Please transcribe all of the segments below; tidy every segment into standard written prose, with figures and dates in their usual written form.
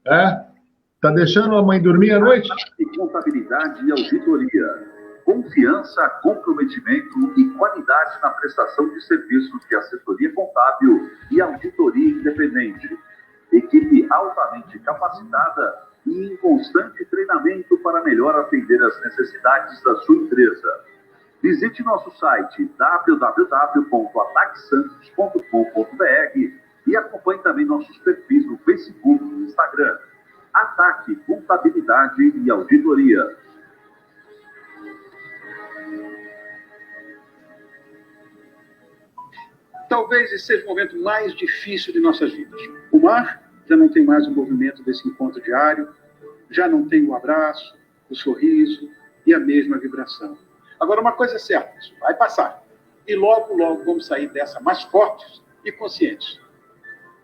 É? Tá deixando a mãe dormir à noite? Contabilidade e auditoria. Confiança, comprometimento e qualidade na prestação de serviços de assessoria contábil e auditoria independente. Equipe altamente capacitada e em constante treinamento para melhor atender as necessidades da sua empresa. Visite nosso site www.ataquesantos.com.br e acompanhe também nossos perfis no Facebook e no Instagram. Ataque Contabilidade e Auditoria. Talvez esse seja o momento mais difícil de nossas vidas. O mar já não tem mais o movimento desse encontro diário, já não tem o abraço, o sorriso e a mesma vibração. Agora, uma coisa é certa, isso vai passar. E logo, logo vamos sair dessa mais fortes e conscientes.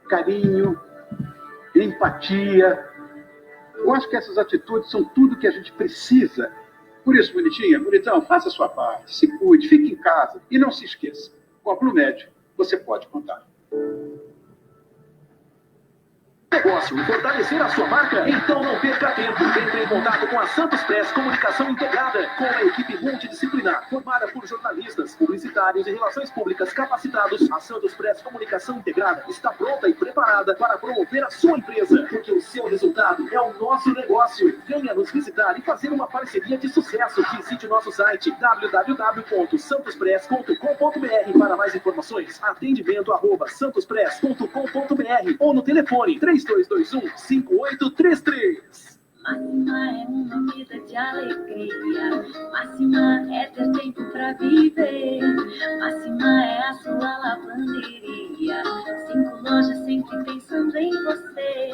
Carinho, empatia. Eu acho que essas atitudes são tudo que a gente precisa. Por isso, bonitinha, bonitão, faça a sua parte, se cuide, fique em casa e não se esqueça. Com a Blumed, você pode contar. Negócio e fortalecer a sua marca? Então não perca tempo. Entre em contato com a Santos Press Comunicação Integrada, com a equipe multidisciplinar, formada por jornalistas, publicitários e relações públicas capacitados. A Santos Press Comunicação Integrada está pronta e preparada para promover a sua empresa, porque o seu resultado é o nosso negócio. Venha nos visitar e fazer uma parceria de sucesso. Visite o nosso site www.santospress.com.br para mais informações. Atendimento@santospress.com.br ou no telefone 3221-5833. Máxima é uma vida de alegria. Máxima é ter tempo pra viver. Máxima é a sua lavanderia. 5 lojas sempre pensando em você.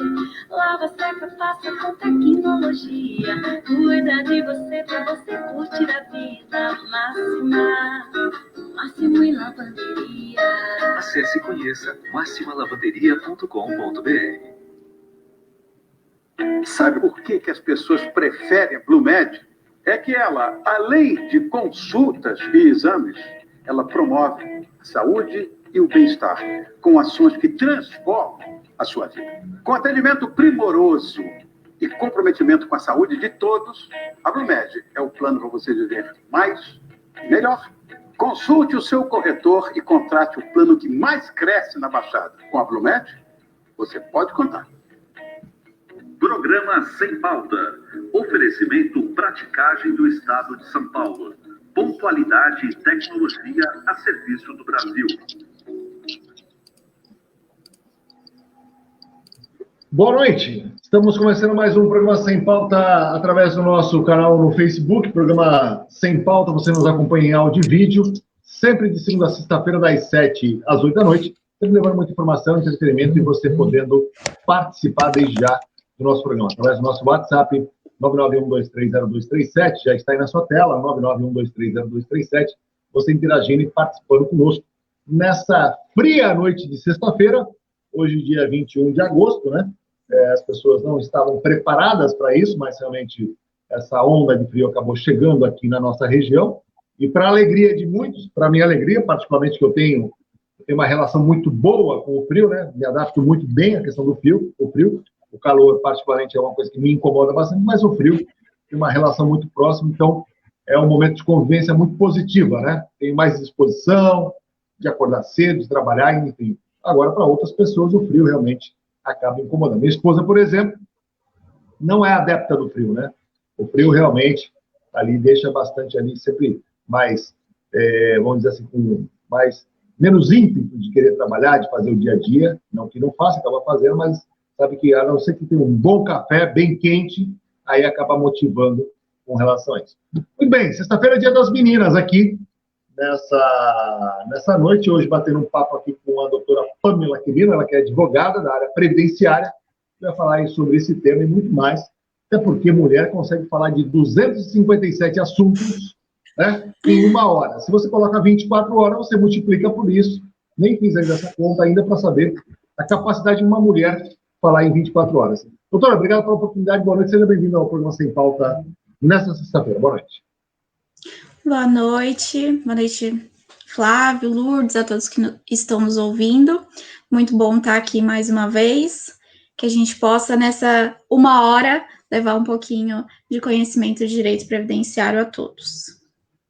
Lava, seca, passa com tecnologia. Cuida de você pra você curtir a vida. Máxima, Máximo e Lavanderia. Acesse e conheça maximalavanderia.com.br. Sabe por que as pessoas preferem a Blumed? É que ela, além de consultas e exames, ela promove a saúde e o bem-estar, com ações que transformam a sua vida. Com atendimento primoroso e comprometimento com a saúde de todos, a Blumed é o plano para você viver mais e melhor. Consulte o seu corretor e contrate o plano que mais cresce na Baixada. Com a Blumed, você pode contar. Programa Sem Pauta. Oferecimento Praticagem do Estado de São Paulo. Pontualidade e tecnologia a serviço do Brasil. Boa noite. Estamos começando mais um programa Sem Pauta através do nosso canal no Facebook. Programa Sem Pauta, você nos acompanha em áudio e vídeo, sempre de segunda a sexta-feira, das 7 às 8 da noite, sempre levando muita informação, entretenimento e você podendo participar desde já do nosso programa, através do nosso WhatsApp, 991230237, já está aí na sua tela, 991230237, você interagindo e participando conosco nessa fria noite de sexta-feira, hoje dia 21 de agosto, né? As pessoas não estavam preparadas para isso, mas realmente essa onda de frio acabou chegando aqui na nossa região, e para a alegria de muitos, para a minha alegria, particularmente que eu tenho uma relação muito boa com o frio, né? Me adapto muito bem à questão do frio, o calor, particularmente, é uma coisa que me incomoda bastante, mas o frio tem uma relação muito próxima, então é um momento de convivência muito positiva, né? Tenho mais disposição de acordar cedo, de trabalhar, enfim. Agora, para outras pessoas, o frio realmente acaba incomodando. Minha esposa, por exemplo, não é adepta do frio, né? O frio realmente ali deixa bastante ali, sempre mais, vamos dizer assim, com menos ímpeto de querer trabalhar, de fazer o dia a dia, não que não faça, acaba fazendo, mas sabe que a não ser que tenha um bom café, bem quente, aí acaba motivando com relação a isso. Muito bem, sexta-feira é dia das meninas aqui, nessa noite, hoje batendo um papo aqui com a doutora Pamela Quirino, ela que é advogada da área previdenciária, vai falar aí sobre esse tema e muito mais, até porque mulher consegue falar de 257 assuntos, né, em uma hora. Se você coloca 24 horas, você multiplica por isso. Nem fiz ainda essa conta ainda para saber a capacidade de uma mulher falar em 24 horas. Doutora, obrigado pela oportunidade, boa noite, seja bem-vindo ao programa Sem Pauta nesta sexta-feira. Boa noite. Boa noite, Flávio, Lourdes, a todos que estão nos ouvindo. Muito bom estar aqui mais uma vez. que a gente possa, nessa 1 hora, levar um pouquinho de conhecimento de direito previdenciário a todos.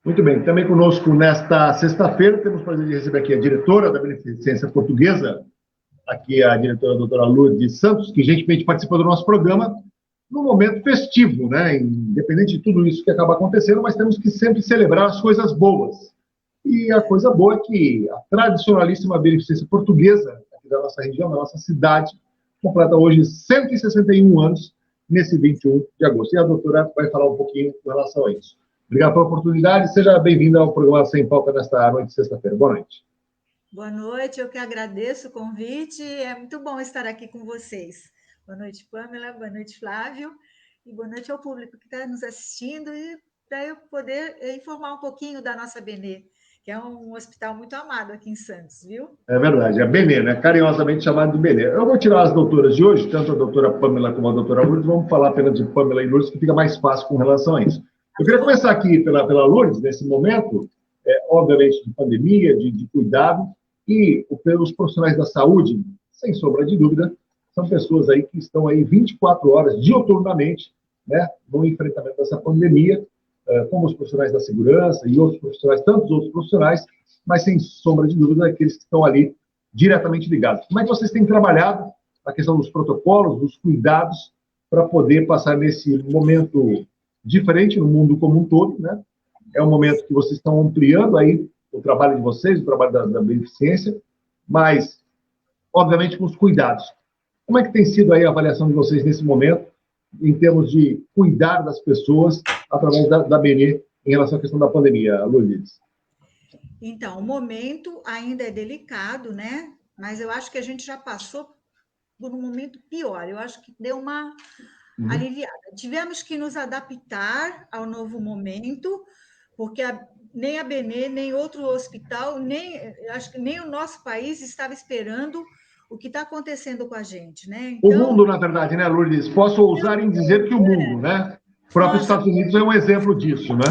Muito bem, também conosco nesta sexta-feira temos o prazer de receber aqui a diretora da Beneficência Portuguesa, aqui a diretora a doutora Lourdes Santos, que gentilmente participou do nosso programa num momento festivo, né? Independente de tudo isso que acaba acontecendo, mas temos que sempre celebrar as coisas boas. E a coisa boa é que a tradicionalíssima Beneficência Portuguesa, aqui da nossa região, da nossa cidade, completa hoje 161 anos, nesse 21 de agosto. E a doutora vai falar um pouquinho com relação a isso. Obrigado pela oportunidade. Seja bem-vinda ao programa Sem Pauta nesta noite de sexta-feira. Boa noite. Boa noite, eu que agradeço o convite. É muito bom estar aqui com vocês. Boa noite, Pamela. Boa noite, Flávio. E boa noite ao público que está nos assistindo e para eu poder informar um pouquinho da nossa Benê, que é um hospital muito amado aqui em Santos, viu? É verdade, a Benê, né? Carinhosamente chamado de Benê. Eu vou tirar as doutoras de hoje, tanto a doutora Pamela como a doutora Lourdes, vamos falar apenas de Pamela e Lourdes, que fica mais fácil com relação a isso. Eu queria começar aqui pela Lourdes, nesse momento, obviamente, de pandemia, de cuidado, e pelos profissionais da saúde, sem sombra de dúvida, são pessoas aí que estão aí 24 horas, diuturnamente, né, no enfrentamento dessa pandemia, como os profissionais da segurança e outros profissionais, tantos outros profissionais, mas sem sombra de dúvida, aqueles que estão ali diretamente ligados. Como é que vocês têm trabalhado a questão dos protocolos, dos cuidados, para poder passar nesse momento diferente no mundo como um todo, né? É um momento que vocês estão ampliando aí o trabalho de vocês, o trabalho da beneficência, mas, obviamente, com os cuidados. Como é que tem sido aí a avaliação de vocês nesse momento, em termos de cuidar das pessoas através da Benê em relação à questão da pandemia, Lourdes? Então, o momento ainda é delicado, né? Mas eu acho que a gente já passou por um momento pior. Eu acho que deu uma aliviada. Tivemos que nos adaptar ao novo momento, porque nem a Benê, nem outro hospital, acho que nem o nosso país estava esperando o que está acontecendo com a gente, né? Então, o mundo, na verdade, né, Lourdes? Posso ousar em dizer que o mundo, né? O próprio Estados Unidos é um exemplo disso, né?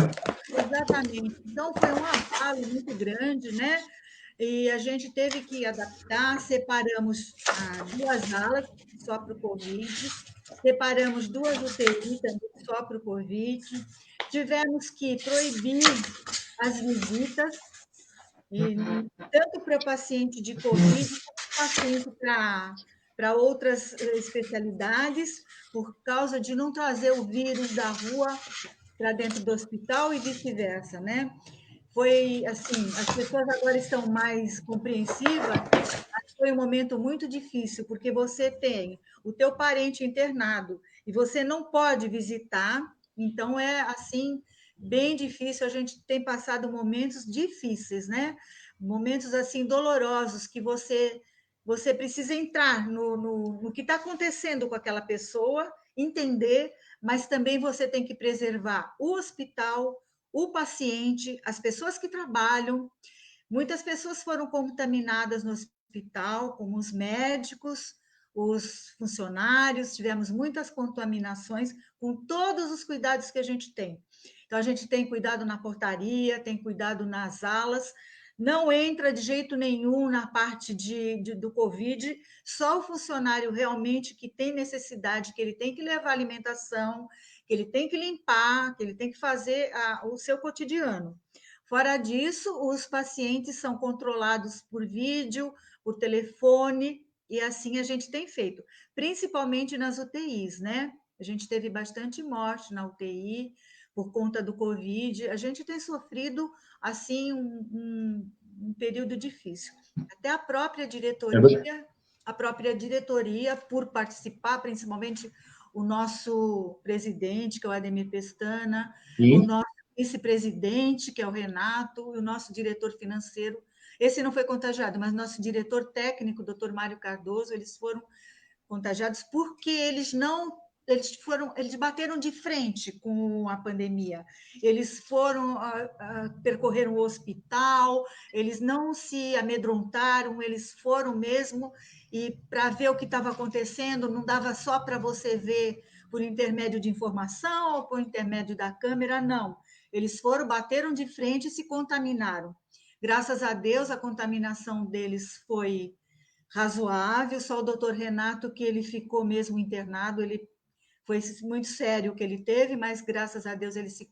Exatamente. Então, foi um abalo muito grande, né? E a gente teve que adaptar, separamos 2 alas só para o Covid, separamos 2 UTI também só para o Covid, tivemos que proibir as visitas, tanto para paciente de Covid, quanto paciente para outras especialidades, por causa de não trazer o vírus da rua para dentro do hospital e vice-versa, né? Foi assim, as pessoas agora estão mais compreensivas, mas foi um momento muito difícil, porque você tem o teu parente internado e você não pode visitar, então é assim, bem difícil, a gente tem passado momentos difíceis, né? Momentos assim dolorosos que você precisa entrar no que está acontecendo com aquela pessoa, entender, mas também você tem que preservar o hospital, o paciente, as pessoas que trabalham. Muitas pessoas foram contaminadas no hospital, como os médicos, os funcionários, tivemos muitas contaminações, com todos os cuidados que a gente tem. Então, a gente tem cuidado na portaria, tem cuidado nas alas, não entra de jeito nenhum na parte do Covid, só o funcionário realmente que tem necessidade, que ele tem que levar alimentação, que ele tem que limpar, que ele tem que fazer o seu cotidiano. Fora disso, os pacientes são controlados por vídeo, por telefone, e assim a gente tem feito, principalmente nas UTIs, né? A gente teve bastante morte na UTI por conta do Covid, a gente tem sofrido, assim, um período difícil. Até a própria diretoria, por participar, principalmente o nosso presidente, que é o Ademir Pestana, o nosso vice-presidente, que é o Renato, e o nosso diretor financeiro. Esse não foi contagiado, mas nosso diretor técnico, o doutor Mário Cardoso, eles foram contagiados porque eles bateram de frente com a pandemia. Eles foram percorreram o hospital, eles não se amedrontaram, eles foram mesmo, e para ver o que estava acontecendo, não dava só para você ver por intermédio de informação ou por intermédio da câmera, não. Eles bateram de frente e se contaminaram. Graças a Deus, a contaminação deles foi razoável, só o doutor Renato que ele ficou mesmo internado, ele foi muito sério o que ele teve, mas graças a Deus ele se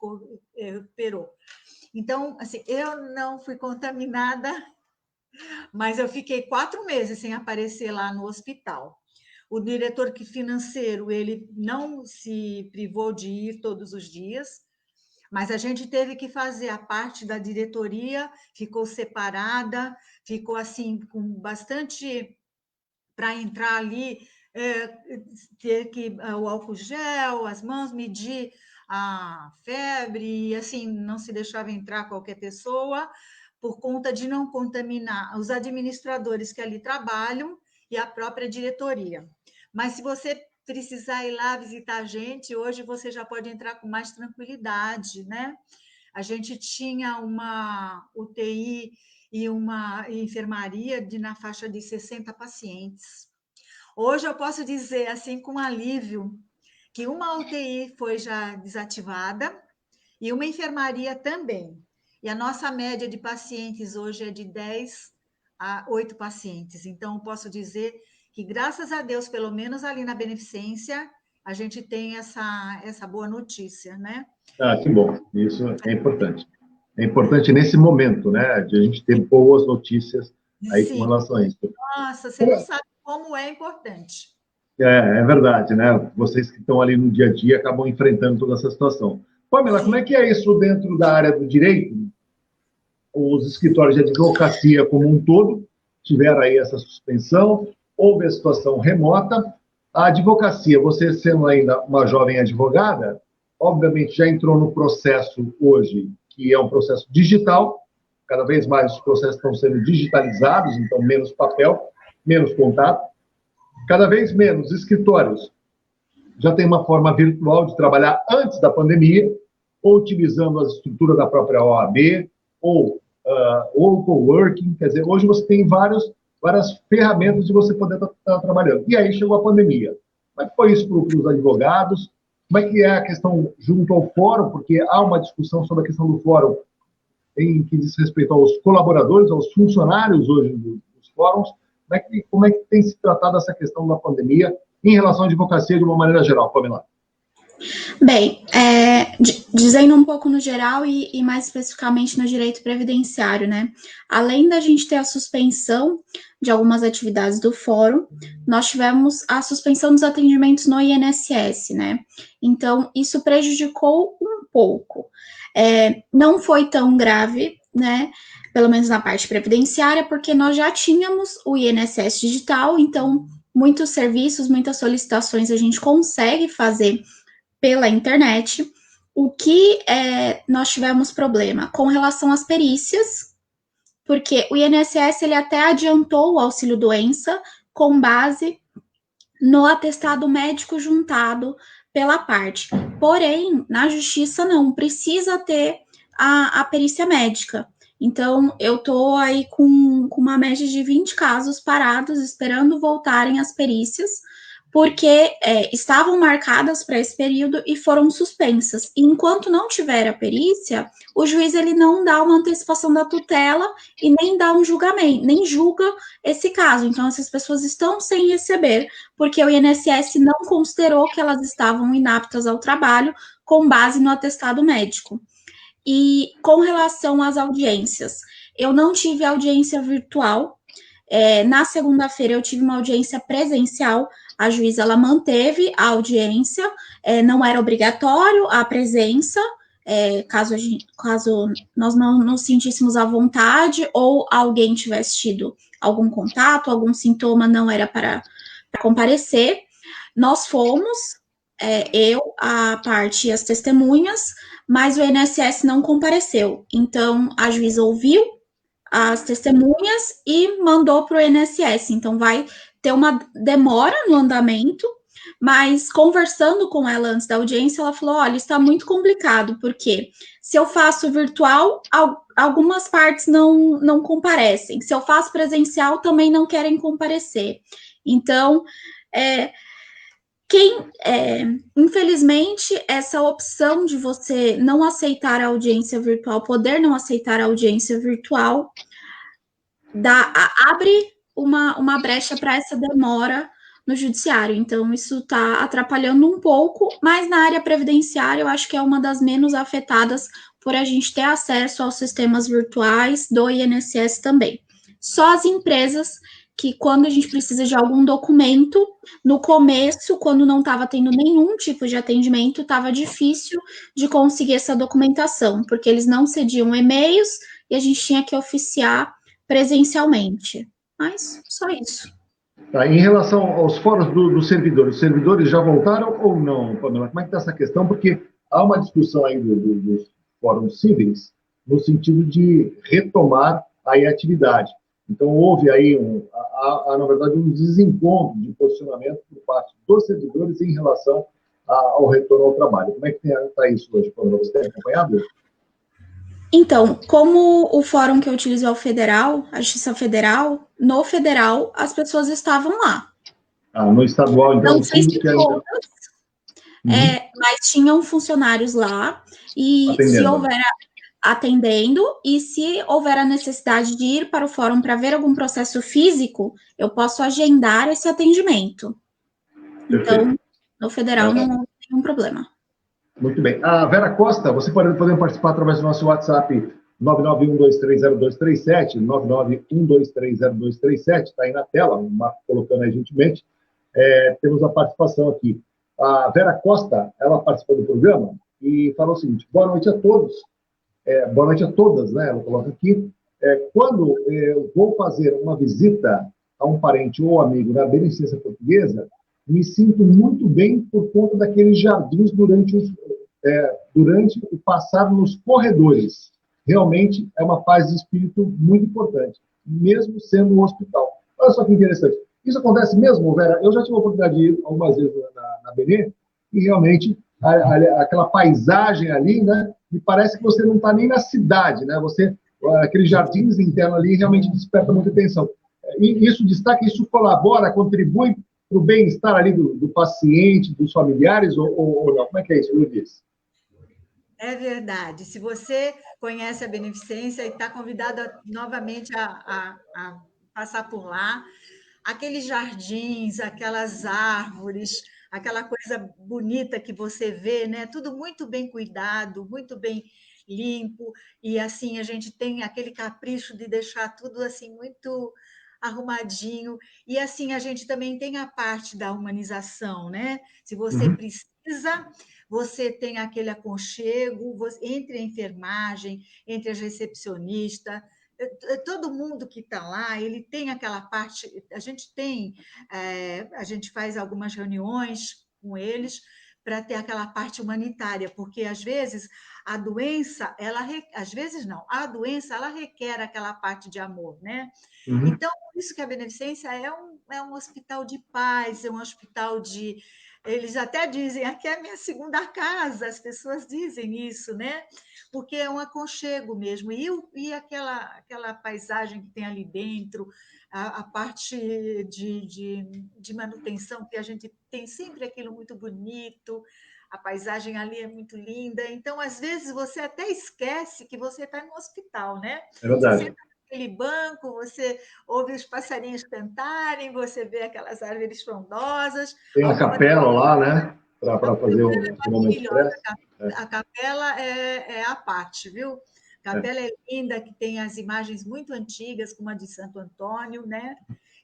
recuperou. Então, assim, eu não fui contaminada, mas eu fiquei 4 meses sem aparecer lá no hospital. O diretor financeiro, ele não se privou de ir todos os dias, mas a gente teve que fazer a parte da diretoria, ficou separada, ficou assim, com bastante, para entrar ali, ter que o álcool gel, as mãos, medir a febre, e assim, não se deixava entrar qualquer pessoa, por conta de não contaminar os administradores que ali trabalham e a própria diretoria. Mas se você precisar ir lá visitar a gente, hoje você já pode entrar com mais tranquilidade, né? A gente tinha uma UTI e uma enfermaria na faixa de 60 pacientes. Hoje eu posso dizer, assim, com alívio, que uma UTI foi já desativada e uma enfermaria também. E a nossa média de pacientes hoje é de 10 a 8 pacientes. Então, eu posso dizer que, graças a Deus, pelo menos ali na Beneficência, a gente tem essa boa notícia, né? Ah, que bom. Isso é importante. É importante nesse momento, né, de a gente ter boas notícias aí com relação a isso. Nossa, você não sabe como é importante. É verdade, né? Vocês que estão ali no dia a dia acabam enfrentando toda essa situação. Pamela, como é que é isso dentro da área do direito? Os escritórios de advocacia como um todo tiveram aí essa suspensão, houve a situação remota. A advocacia, você sendo ainda uma jovem advogada, obviamente já entrou no processo hoje, que é um processo digital, cada vez mais os processos estão sendo digitalizados, então menos papel, menos contato. Cada vez menos escritórios já tem uma forma virtual de trabalhar antes da pandemia, ou utilizando a estrutura da própria OAB, ou coworking. Quer dizer, hoje você tem várias ferramentas de você poder estar trabalhando. E aí chegou a pandemia. Como é que foi isso para os advogados? Como é que é a questão junto ao fórum? Porque há uma discussão sobre a questão do fórum em que diz respeito aos colaboradores, aos funcionários hoje dos fóruns. Como é que tem se tratado essa questão da pandemia em relação à advocacia de uma maneira geral, Pamela? Bem, dizendo um pouco no geral e mais especificamente no direito previdenciário, né? Além da gente ter a suspensão de algumas atividades do fórum, nós tivemos a suspensão dos atendimentos no INSS, né? Então, isso prejudicou um pouco. Não foi tão grave, né? Pelo menos na parte previdenciária, porque nós já tínhamos o INSS digital, então muitos serviços, muitas solicitações a gente consegue fazer pela internet. O que nós tivemos problema com relação às perícias, porque o INSS ele até adiantou o auxílio-doença com base no atestado médico juntado pela parte. Porém, na justiça não, precisa ter a perícia médica. Então, eu estou aí com uma média de 20 casos parados, esperando voltarem as perícias, porque estavam marcadas para esse período e foram suspensas. E enquanto não tiver a perícia, o juiz ele não dá uma antecipação da tutela e nem dá um julgamento, nem julga esse caso. Então, essas pessoas estão sem receber, porque o INSS não considerou que elas estavam inaptas ao trabalho com base no atestado médico. E com relação às audiências, eu não tive audiência virtual. Na segunda-feira eu tive uma audiência presencial. A juíza ela manteve a audiência, não era obrigatório a presença, caso nós não nos sentíssemos à vontade ou alguém tivesse tido algum contato, algum sintoma, não era para comparecer. Nós fomos, eu, a parte e as testemunhas, mas o INSS não compareceu. Então, a juíza ouviu as testemunhas e mandou para o INSS. Então, vai ter uma demora no andamento, mas conversando com ela antes da audiência, ela falou, olha, está muito complicado, porque se eu faço virtual, algumas partes não comparecem. Se eu faço presencial, também não querem comparecer. Então, infelizmente, essa opção de você não aceitar a audiência virtual, poder não aceitar a audiência virtual, abre uma brecha para essa demora no judiciário. Então, isso está atrapalhando um pouco, mas na área previdenciária eu acho que é uma das menos afetadas por a gente ter acesso aos sistemas virtuais do INSS também. Só as empresas que, quando a gente precisa de algum documento, no começo, quando não estava tendo nenhum tipo de atendimento, estava difícil de conseguir essa documentação, porque eles não cediam e-mails e a gente tinha que oficiar presencialmente. Mas só isso. Tá, em relação aos fóruns dos servidores, os servidores já voltaram ou não, Pamela? Como é que está essa questão? Porque há uma discussão aí dos fóruns cíveis no sentido de retomar aí a atividade. Então, houve aí, na verdade, um desencontro de posicionamento por parte dos servidores em relação ao retorno ao trabalho. Como é que está isso hoje, Pamela? Você tem acompanhado? Então, como o fórum que eu utilizo é o federal, a Justiça Federal, no federal as pessoas estavam lá. No estadual, então... Não sei se todas, mas tinham funcionários lá, e se houver atendendo, e se houver a necessidade de ir para o fórum para ver algum processo físico, eu posso agendar esse atendimento. Perfeito. Então, no federal não tem nenhum problema. Muito bem. A Vera Costa, você pode participar através do nosso WhatsApp 991230237, 991230237, está aí na tela, o Marco colocando aí gentilmente. Temos a participação aqui. A Vera Costa, ela participou do programa e falou o seguinte: boa noite a todos, boa noite a todas, né? Ela coloca aqui. Quando eu vou fazer uma visita a um parente ou amigo na Beneficência Portuguesa, me sinto muito bem por conta daqueles jardins durante o passar nos corredores. Realmente é uma paz de espírito muito importante, mesmo sendo um hospital. Olha só que interessante. Isso acontece mesmo, Vera? Eu já tive a oportunidade de ir algumas vezes na Benê, e realmente aquela paisagem ali, né? Me parece que você não está nem na cidade, né? Aqueles jardins internos ali realmente despertam muita atenção. E isso destaca, isso colabora, contribui para o bem-estar ali do paciente, dos familiares, ou não? Como é que é isso, Lourdes? É verdade. Se você conhece a Beneficência e está convidado novamente a passar por lá, aqueles jardins, aquelas árvores, aquela coisa bonita que você vê, né? Tudo muito bem cuidado, muito bem limpo, e assim a gente tem aquele capricho de deixar tudo assim muito arrumadinho, e assim a gente também tem a parte da humanização, né? Se você precisa, você tem aquele aconchego, entre a enfermagem, entre as recepcionistas, todo mundo que está lá, ele tem aquela parte, a gente faz algumas reuniões com eles para ter aquela parte humanitária, porque às vezes a doença, a doença ela requer aquela parte de amor, né? Então, por isso que a Beneficência é um hospital de paz, é um hospital de... Eles até dizem, aqui é a minha segunda casa, as pessoas dizem isso, né? Porque é um aconchego mesmo. E aquela paisagem que tem ali dentro, a parte de manutenção, que a gente tem sempre aquilo muito bonito, a paisagem ali é muito linda. Então, às vezes, você até esquece que você está no hospital, né? É verdade. Você aquele banco, você ouve os passarinhos cantarem, você vê aquelas árvores frondosas. Tem a capela lá, né? Para fazer um momento expresso. A capela é a parte, viu? A capela é linda, que tem as imagens muito antigas, como a de Santo Antônio, né?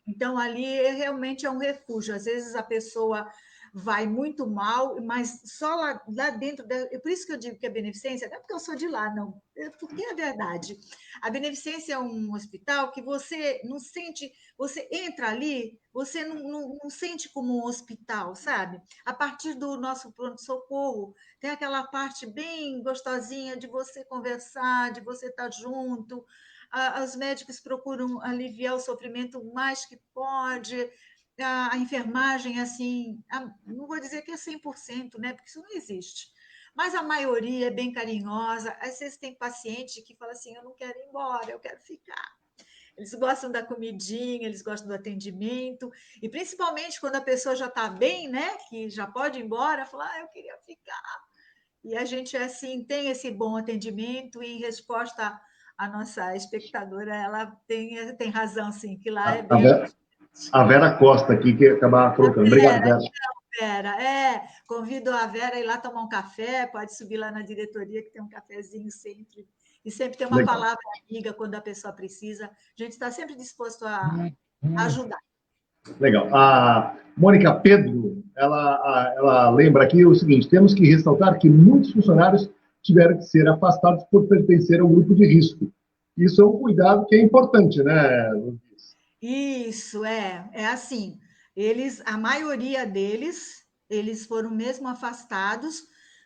Então, ali realmente é um refúgio. Às vezes a pessoa vai muito mal, mas só lá dentro... Por isso que eu digo que a Beneficência, não é porque eu sou de lá, não, é porque é verdade. A Beneficência é um hospital que você não sente... Você entra ali, você não sente como um hospital, sabe? A partir do nosso pronto-socorro, tem aquela parte bem gostosinha de você conversar, de você estar junto. Os médicos procuram aliviar o sofrimento o mais que pode. A enfermagem, assim, não vou dizer que é 100%, né? Porque isso não existe. Mas a maioria é bem carinhosa. Às vezes tem paciente que fala assim, eu não quero ir embora, eu quero ficar. Eles gostam da comidinha, eles gostam do atendimento, e principalmente quando a pessoa já está bem, né? Que já pode ir embora, fala, eu queria ficar. E a gente, assim, tem esse bom atendimento, e em resposta a nossa espectadora, ela tem razão, sim, que lá é bem... A Vera Costa aqui, que acabava colocando. Obrigado, Vera. Vera, convido a Vera a ir lá tomar um café, pode subir lá na diretoria, que tem um cafezinho sempre, e sempre tem uma palavra amiga quando a pessoa precisa. A gente está sempre disposto a ajudar. Legal. A Mônica Pedro, ela lembra aqui o seguinte: temos que ressaltar que muitos funcionários tiveram que ser afastados por pertencer ao grupo de risco. Isso é um cuidado que é importante, né, Luiz? Isso, é assim. A maioria deles, eles foram mesmo afastados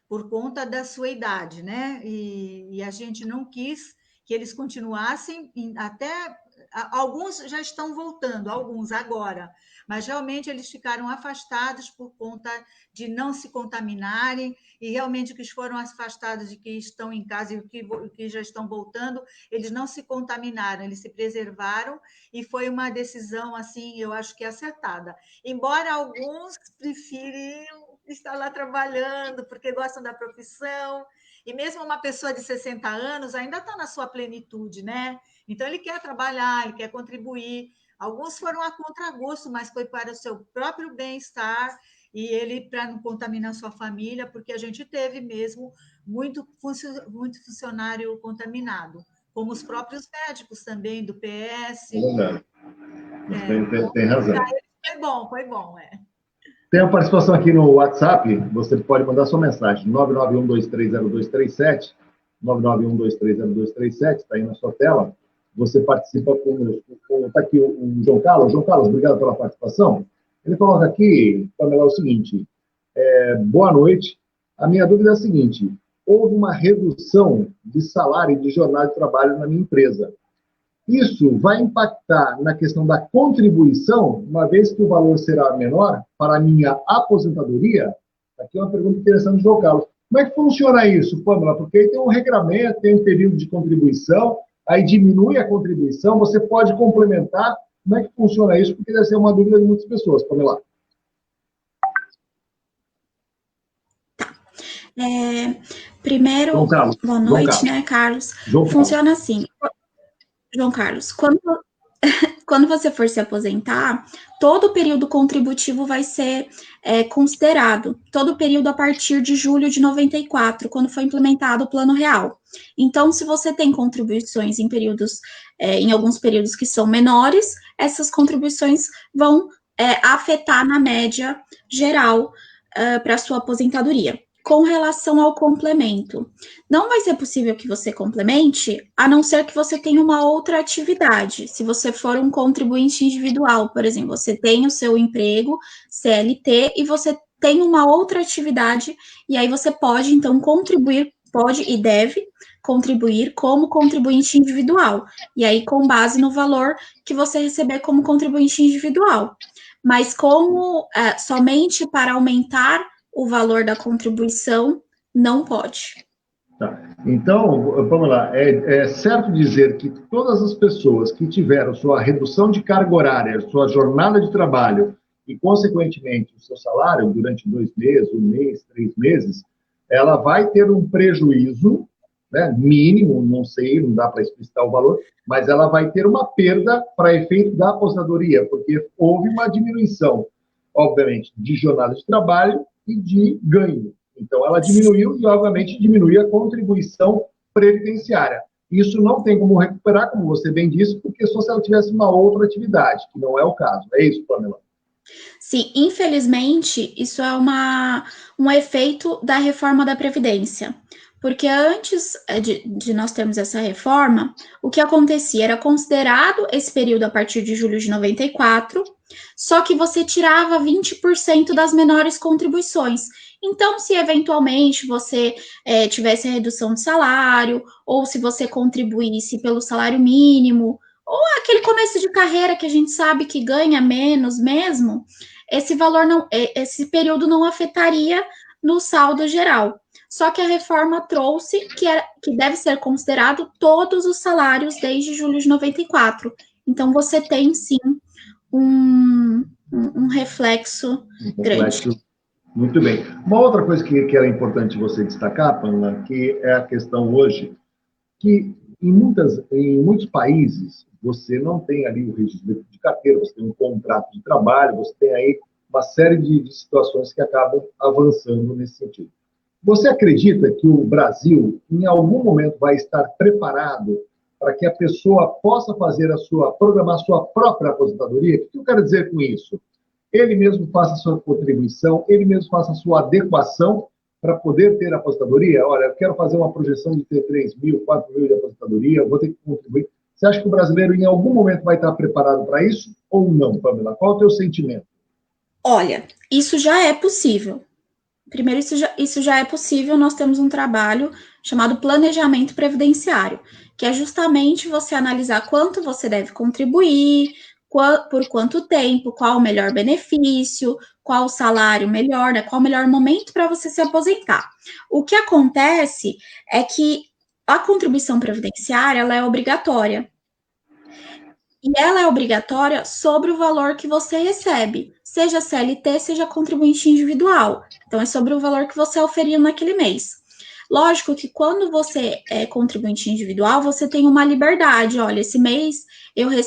por conta da sua idade, né? E a gente não quis que eles continuassem, até alguns já estão voltando, alguns agora, mas realmente eles ficaram afastados por conta de não se contaminarem, e realmente que foram afastados de que estão em casa e que já estão voltando, eles não se contaminaram, eles se preservaram, e foi uma decisão, assim, eu acho que acertada. Embora alguns preferiam estar lá trabalhando, porque gostam da profissão, e mesmo uma pessoa de 60 anos ainda está na sua plenitude, né? Então, ele quer trabalhar, ele quer contribuir. Alguns foram a contragosto, mas foi para o seu próprio bem-estar e ele para não contaminar sua família, porque a gente teve mesmo muito funcionário contaminado, como os próprios médicos também, do PS. Tem razão. Foi bom. Tem uma participação aqui no WhatsApp, você pode mandar sua mensagem, 991230237, 991230237, está aí na sua tela. Você participa conosco. Está aqui o João Carlos. João Carlos, obrigado pela participação. Ele coloca aqui, Pamela, o seguinte: boa noite. A minha dúvida é a seguinte: houve uma redução de salário e de jornada de trabalho na minha empresa. Isso vai impactar na questão da contribuição, uma vez que o valor será menor para a minha aposentadoria? Aqui é uma pergunta interessante do João Carlos. Como é que funciona isso, Pamela? Porque aí tem um regramento, tem um período de contribuição, aí diminui a contribuição, você pode complementar. Como é que funciona isso? Porque deve ser uma dúvida de muitas pessoas, Pamela. Primeiro, boa noite, né, Carlos? Funciona assim, João Carlos, quando você for se aposentar, todo o período contributivo vai ser considerado, todo o período a partir de julho de 94, quando foi implementado o Plano Real. Então, se você tem contribuições em alguns períodos que são menores, essas contribuições vão afetar na média geral para a sua aposentadoria. Com relação ao complemento, não vai ser possível que você complemente, a não ser que você tenha uma outra atividade. Se você for um contribuinte individual, por exemplo, você tem o seu emprego, CLT, e você tem uma outra atividade, e aí você pode, então, contribuir, pode e deve contribuir como contribuinte individual, e aí com base no valor que você receber como contribuinte individual. Mas como somente para aumentar o valor da contribuição, não pode. Tá. Então, vamos lá, é certo dizer que todas as pessoas que tiveram sua redução de carga horária, sua jornada de trabalho e, consequentemente, o seu salário durante 2 meses, 1 mês, 3 meses, ela vai ter um prejuízo, né, mínimo, não sei, não dá para explicitar o valor, mas ela vai ter uma perda para efeito da aposentadoria, porque houve uma diminuição, obviamente, de jornada de trabalho e de ganho. Então, ela diminuiu e, obviamente, diminui a contribuição previdenciária. Isso não tem como recuperar, como você bem disse, porque só se ela tivesse uma outra atividade, que não é o caso. É isso, Pamela? Sim, infelizmente, isso é um efeito da reforma da Previdência. Porque antes de nós termos essa reforma, o que acontecia era considerado esse período a partir de julho de 94, só que você tirava 20% das menores contribuições. Então, se eventualmente você tivesse a redução de salário, ou se você contribuísse pelo salário mínimo, ou aquele começo de carreira que a gente sabe que ganha menos mesmo, esse período não afetaria no saldo geral. Só que a reforma trouxe que deve ser considerado todos os salários desde julho de 94. Então, você tem, sim, um reflexo grande. Muito bem. Uma outra coisa que era importante você destacar, Pamela, que é a questão hoje, que em muitos países, você não tem ali o registro de carteira, você tem um contrato de trabalho, você tem aí uma série de situações que acabam avançando nesse sentido. Você acredita que o Brasil, em algum momento, vai estar preparado para que a pessoa possa programar a sua própria aposentadoria? O que eu quero dizer com isso? Ele mesmo faça a sua contribuição, ele mesmo faça a sua adequação para poder ter aposentadoria. Olha, eu quero fazer uma projeção de ter 3 mil, 4 mil de aposentadoria, eu vou ter que contribuir. Você acha que o brasileiro, em algum momento, vai estar preparado para isso ou não, Pamela? Qual é o teu sentimento? Olha, isso já é possível. Primeiro, isso já é possível. Nós temos um trabalho chamado planejamento previdenciário, que é justamente você analisar quanto você deve contribuir, por quanto tempo, qual o melhor benefício, qual o salário melhor, né, qual o melhor momento para você se aposentar. O que acontece é que a contribuição previdenciária, ela é obrigatória. E ela é obrigatória sobre o valor que você recebe, seja CLT, seja contribuinte individual. Então, é sobre o valor que você oferiu naquele mês. Lógico que quando você é contribuinte individual, você tem uma liberdade. Olha, esse mês,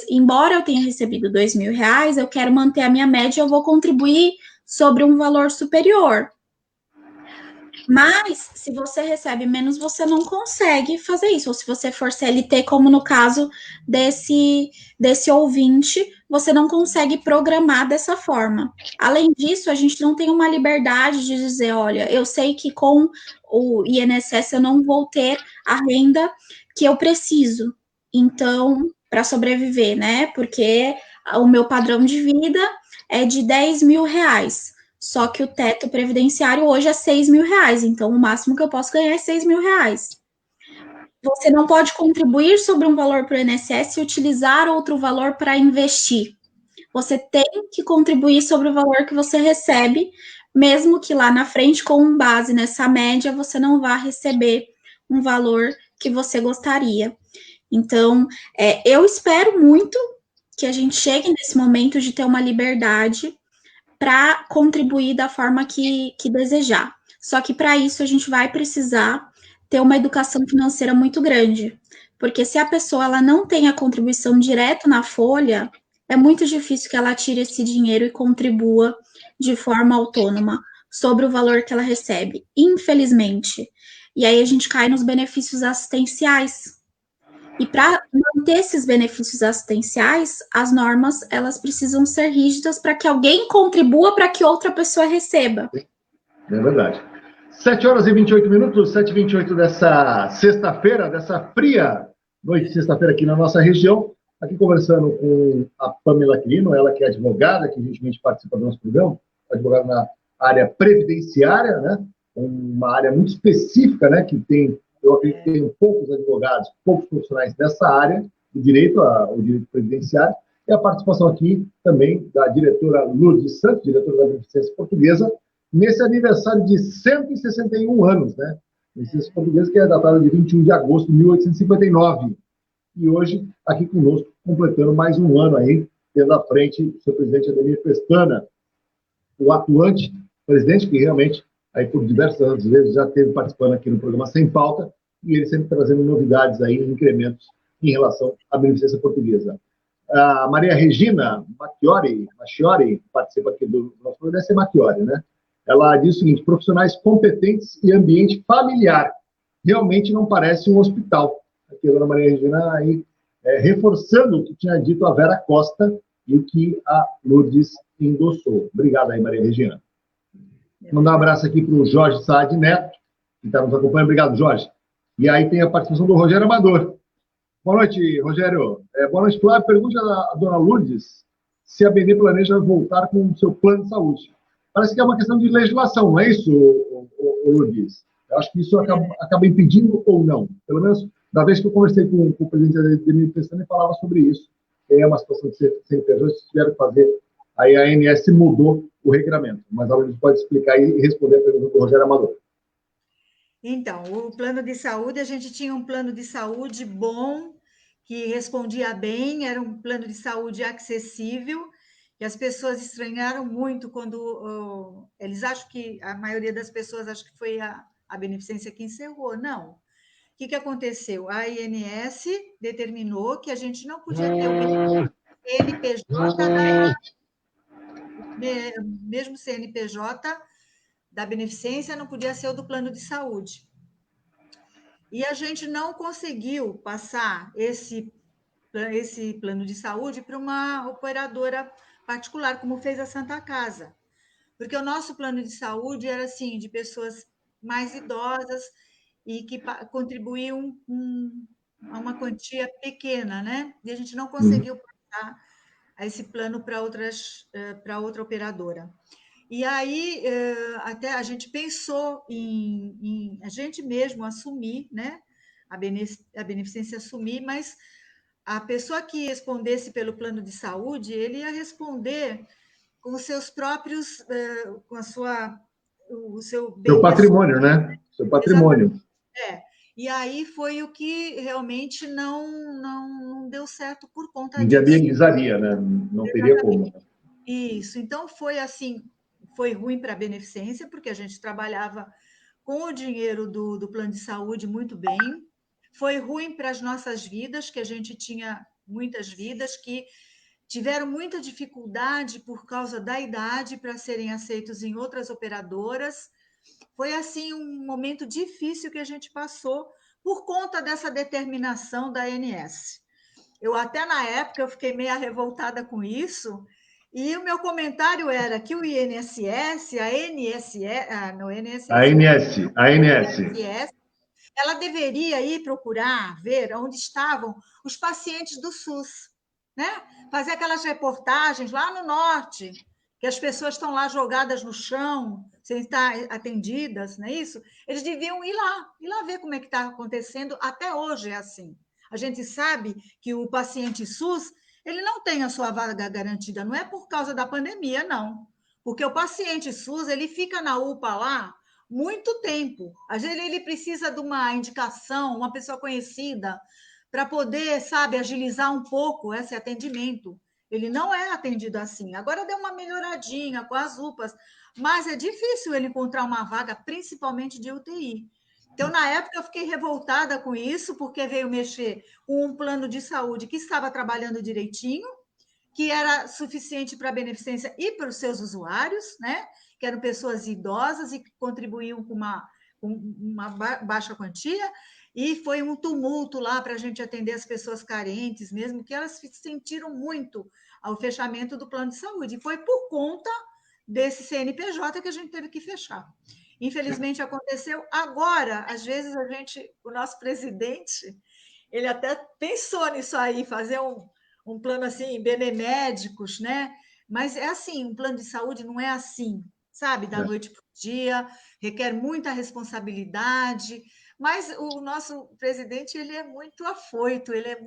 embora eu tenha recebido R$2.000, eu quero manter a minha média, eu vou contribuir sobre um valor superior. Mas, se você recebe menos, você não consegue fazer isso. Ou se você for CLT, como no caso desse ouvinte, você não consegue programar dessa forma. Além disso, a gente não tem uma liberdade de dizer, olha, eu sei que com o INSS eu não vou ter a renda que eu preciso. Então, para sobreviver, né? Porque o meu padrão de vida é de R$10.000. Só que o teto previdenciário hoje é R$6.000, então o máximo que eu posso ganhar é R$6.000. Você não pode contribuir sobre um valor para o INSS e utilizar outro valor para investir. Você tem que contribuir sobre o valor que você recebe, mesmo que lá na frente, com base nessa média, você não vá receber um valor que você gostaria. Então, eu espero muito que a gente chegue nesse momento de ter uma liberdade para contribuir da forma que desejar. Só que para isso a gente vai precisar ter uma educação financeira muito grande, porque se a pessoa ela não tem a contribuição direto na folha, é muito difícil que ela tire esse dinheiro e contribua de forma autônoma sobre o valor que ela recebe, infelizmente. E aí a gente cai nos benefícios assistenciais. E para manter esses benefícios assistenciais, as normas elas precisam ser rígidas para que alguém contribua para que outra pessoa receba. É verdade. 7h28, 7h28 dessa sexta-feira, dessa fria noite de sexta-feira aqui na nossa região. Aqui conversando com a Pamela Quirino, ela que é advogada, que gentilmente participa do nosso programa, advogada na área previdenciária, né? Uma área muito específica, né? Que tem, eu acredito que tem poucos advogados, poucos profissionais dessa área, do direito, o direito previdenciário, e a participação aqui também da diretora Lourdes Santos, diretora da Beneficência Portuguesa, nesse aniversário de 161 anos, né? Beneficência Portuguesa, que é datada de 21 de agosto de 1859. E hoje, aqui conosco, completando mais um ano aí, tendo à frente o seu presidente Ademir Pestana, o atuante presidente, que realmente, aí por diversas vezes, já esteve participando aqui no programa Sem Pauta, e ele sempre trazendo novidades aí, incrementos em relação à Beneficência Portuguesa. A Maria Regina Macchiori participa aqui do nosso programa, deve ser Macchiori, né? Ela diz o seguinte: profissionais competentes e ambiente familiar. Realmente não parece um hospital. Aqui a dona Maria Regina aí reforçando o que tinha dito a Vera Costa e o que a Lourdes endossou. Obrigado aí, Maria Regina. Mandar um abraço aqui para o Jorge Saad Neto, que está nos acompanhando. Obrigado, Jorge. E aí tem a participação do Rogério Amador. Boa noite, Rogério. Boa noite, Flávio. Pergunta à dona Lourdes se a BN planeja voltar com o seu plano de saúde. Parece que é uma questão de legislação, não é isso, Lourdes? Eu acho que isso acaba impedindo ou não. Pelo menos, da vez que eu conversei com o presidente Ademir Pestana, ele falava sobre isso. É uma situação de CNPJ, se tiveram que fazer, aí a ANS mudou o regramento. Mas a Lourdes pode explicar e responder a pergunta do Rogério Amador. Então, o plano de saúde, a gente tinha um plano de saúde bom, que respondia bem, era um plano de saúde acessível, e as pessoas estranharam muito quando eles acham que, a maioria das pessoas acha que foi a beneficência que encerrou. Não, que aconteceu? A INS determinou que a gente não podia ter o CNPJ mesmo CNPJ da beneficência não podia ser o do plano de saúde. E a gente não conseguiu passar esse plano de saúde para uma operadora particular, como fez a Santa Casa. Porque o nosso plano de saúde era assim, de pessoas mais idosas e que contribuíam a uma quantia pequena, né? E a gente não conseguiu passar esse plano para outra operadora. E aí, até a gente pensou em a gente mesmo assumir, né? A beneficência assumir, mas a pessoa que respondesse pelo plano de saúde, ele ia responder com os seus próprios, com o seu bem. Seu patrimônio, né? Seu patrimônio. Exatamente. E aí foi o que realmente não deu certo por conta disso. Inviabilizaria, né? Não teria como. Isso. Então foi assim, foi ruim para a beneficência, porque a gente trabalhava com o dinheiro do plano de saúde muito bem. Foi ruim para as nossas vidas, que a gente tinha muitas vidas que tiveram muita dificuldade por causa da idade para serem aceitos em outras operadoras. Foi assim um momento difícil que a gente passou por conta dessa determinação da ANS. Eu até na época eu fiquei meio revoltada com isso, e o meu comentário era que o INSS, a ANS, ela deveria ir procurar ver onde estavam os pacientes do SUS, né? Fazer aquelas reportagens lá no norte, que as pessoas estão lá jogadas no chão, sem estar atendidas, não é isso? Eles deviam ir lá ver como é que está acontecendo. Até hoje é assim. A gente sabe que o paciente SUS, ele não tem a sua vaga garantida, não é por causa da pandemia, não. Porque o paciente SUS, ele fica na UPA lá muito tempo. Às vezes ele precisa de uma indicação, uma pessoa conhecida, para poder, sabe, agilizar um pouco esse atendimento. Ele não é atendido assim. Agora deu uma melhoradinha com as UPAs, mas é difícil ele encontrar uma vaga, principalmente de UTI. Então, na época, eu fiquei revoltada com isso, porque veio mexer com um plano de saúde que estava trabalhando direitinho, que era suficiente para a beneficência e para os seus usuários, né? Que eram pessoas idosas e que contribuíam com uma baixa quantia, e foi um tumulto lá para a gente atender as pessoas carentes mesmo, que elas sentiram muito ao fechamento do plano de saúde. E foi por conta desse CNPJ que a gente teve que fechar. Infelizmente aconteceu. Agora, às vezes, o nosso presidente, ele até pensou nisso aí, fazer um plano assim, benemédicos, né? Mas é assim, um plano de saúde não é assim, sabe? Da noite para o dia, requer muita responsabilidade. Mas o nosso presidente, ele é muito afoito, ele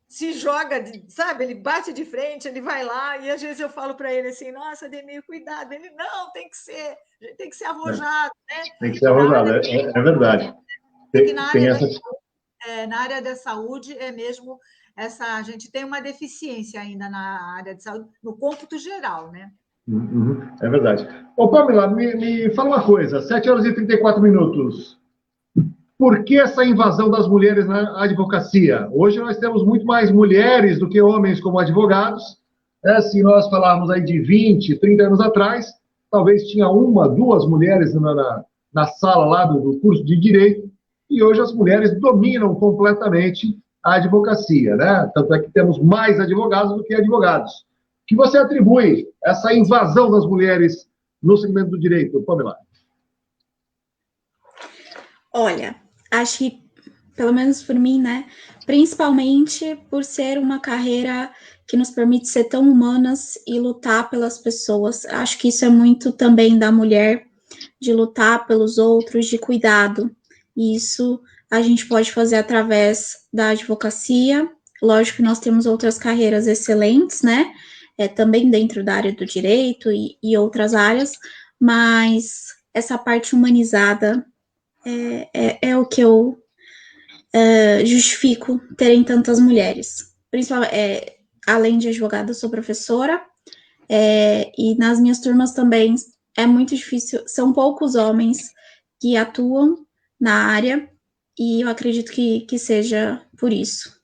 se joga, sabe? Ele bate de frente, ele vai lá, e às vezes eu falo para ele assim, nossa, Ademir, cuidado. Ele, não, tem que ser arrojado, né? Tem que ser arrojado, é verdade. Na área da saúde é mesmo a gente tem uma deficiência ainda na área de saúde, no cômputo geral, né? É verdade. Ô, Pamela, me fala uma coisa, 7h34. Por que essa invasão das mulheres na advocacia? Hoje nós temos muito mais mulheres do que homens como advogados. Se nós falarmos aí de 20, 30 anos atrás, talvez tinha 1, 2 mulheres na sala lá do curso de Direito, e hoje as mulheres dominam completamente a advocacia, né? Tanto é que temos mais advogados do que advogados. O que você atribui essa invasão das mulheres no segmento do direito, Pamela? Olha, acho que, pelo menos por mim, né, principalmente por ser uma carreira que nos permite ser tão humanas e lutar pelas pessoas. Acho que isso é muito também da mulher, de lutar pelos outros, de cuidado. E isso a gente pode fazer através da advocacia. Lógico que nós temos outras carreiras excelentes, né, também dentro da área do direito e outras áreas, mas essa parte humanizada é o que eu justifico terem tantas mulheres. Principalmente, além de advogada, eu sou professora, e nas minhas turmas também é muito difícil, são poucos homens que atuam na área, e eu acredito que seja por isso.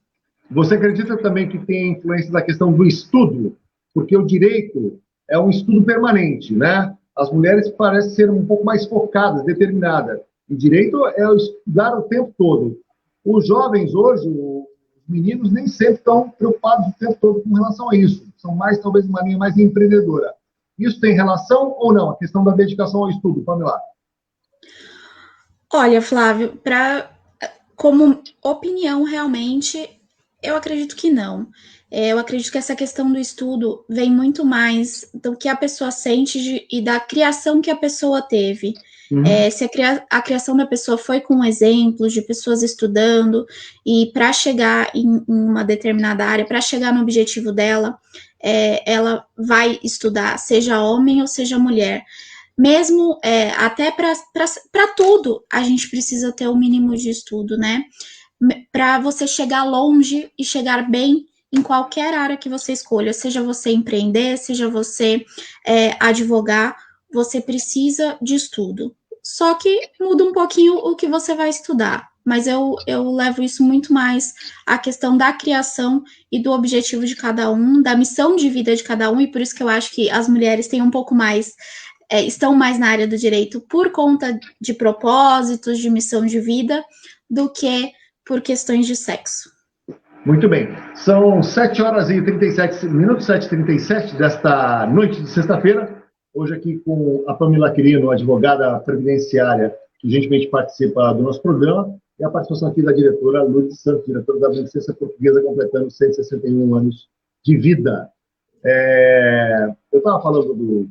Você acredita também que tem influência da questão do estudo? Porque o direito é um estudo permanente, né? As mulheres parecem ser um pouco mais focadas, determinadas. O direito é estudar o tempo todo. Os jovens hoje, os meninos, nem sempre estão preocupados o tempo todo com relação a isso. São mais, talvez, uma linha mais empreendedora. Isso tem relação ou não? A questão da dedicação ao estudo, Pamela? Olha, Flávio, como opinião, realmente, eu acredito que não. Eu acredito que essa questão do estudo vem muito mais do que a pessoa sente e da criação que a pessoa teve. Se a criação da pessoa foi com exemplos de pessoas estudando, e para chegar em uma determinada área, para chegar no objetivo dela, ela vai estudar, seja homem ou seja mulher. Mesmo até para tudo, a gente precisa ter o mínimo de estudo, né? Para você chegar longe e chegar bem em qualquer área que você escolha, seja você empreender, seja você advogar, você precisa de estudo. Só que muda um pouquinho o que você vai estudar, mas eu levo isso muito mais à questão da criação e do objetivo de cada um, da missão de vida de cada um, e por isso que eu acho que as mulheres têm um pouco mais, estão mais na área do direito por conta de propósitos, de missão de vida, do que por questões de sexo. Muito bem. São 7 horas e 37 minutos, 7h37 desta noite de sexta-feira. Hoje aqui com a Pamela Quirino, advogada previdenciária, que gentilmente participa do nosso programa, e a participação aqui da diretora Lourdes Santos, diretora da Beneficência Portuguesa, completando 161 anos de vida. Eu estava falando do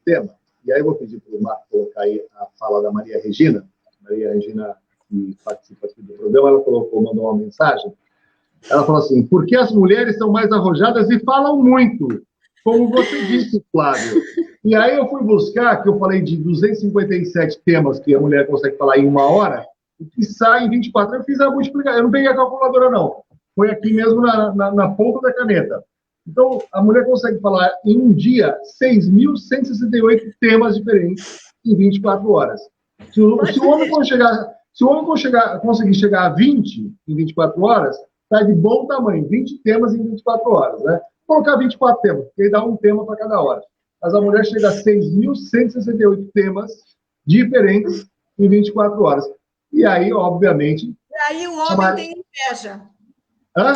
tema, e aí eu vou pedir para o Marco colocar aí a fala da Maria Regina. Maria Regina, que participa aqui do programa, ela mandou uma mensagem. Ela falou assim: por que as mulheres são mais arrojadas e falam muito? Como você disse, Flávio. E aí eu fui buscar, que eu falei de 257 temas que a mulher consegue falar em 1 hora, o que sai em 24. Eu fiz a multiplicação, eu não peguei a calculadora, não. Foi aqui mesmo na ponta da caneta. Então, a mulher consegue falar em um dia 6.168 temas diferentes em 24 horas. Se o homem conseguir chegar a 20 em 24 horas, está de bom tamanho, 20 temas em 24 horas, né? Vou colocar 24 temas, porque aí dá um tema para cada hora. Mas a mulher chega a 6.168 temas diferentes em 24 horas. E aí, obviamente... E aí o homem tem inveja. Hã?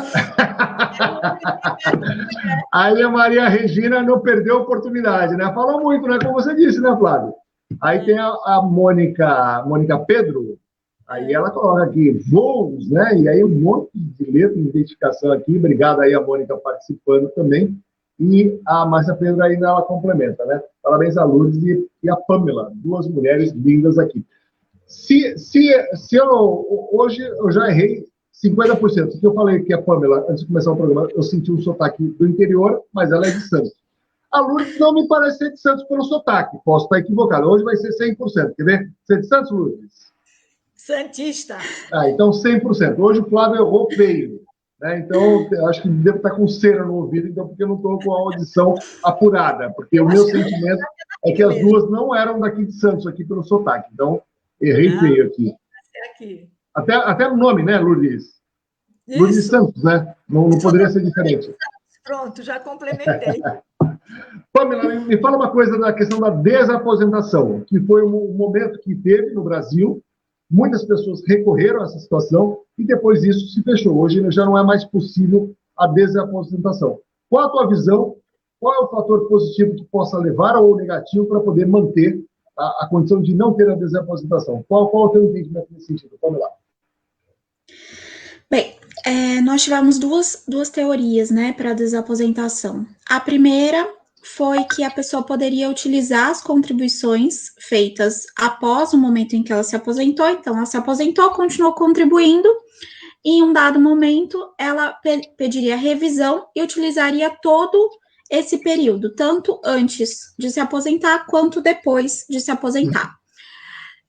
Aí a Maria Regina não perdeu a oportunidade, né? Falou muito, né? Como você disse, né, Flávio? Aí tem a Mônica Pedro, aí ela coloca aqui voos, né? E aí um monte de letra de identificação aqui. Obrigado aí a Mônica participando também. E a Márcia Pedro ainda ela complementa, né? Parabéns a Lourdes e a Pamela, 2 mulheres lindas aqui. Hoje eu já errei 50%. O que eu falei que a Pamela, antes de começar o programa, eu senti um sotaque do interior, mas ela é de Santos. A Lourdes não me parece ser de Santos pelo sotaque. Posso estar equivocado. Hoje vai ser 100%. Quer ver? Você é de Santos, Lourdes? Santista. Então 100%. Hoje o Flávio errou feio. Né? Então, eu acho que devo estar com cera no ouvido, então, porque eu não estou com a audição apurada. Porque o meu sentimento é que as duas não eram daqui de Santos, aqui pelo sotaque. Então, errei feio aqui. Até o nome, né, Lourdes? Isso. Lourdes Santos, né? Não poderia ser diferente. Pronto, já complementei. Pamela, me fala uma coisa da questão da desaposentação, que foi um momento que teve no Brasil. Muitas pessoas recorreram a essa situação e depois isso se fechou. Hoje já não é mais possível a desaposentação. Qual a tua visão? Qual é o fator positivo que possa levar ou negativo para poder manter a condição de não ter a desaposentação? Qual é o teu entendimento nesse sentido? Vamos lá. Bem, nós tivemos duas teorias, né, para a desaposentação. A primeira foi que a pessoa poderia utilizar as contribuições feitas após o momento em que ela se aposentou. Então, ela se aposentou, continuou contribuindo, e em um dado momento, ela pediria revisão e utilizaria todo esse período, tanto antes de se aposentar, quanto depois de se aposentar.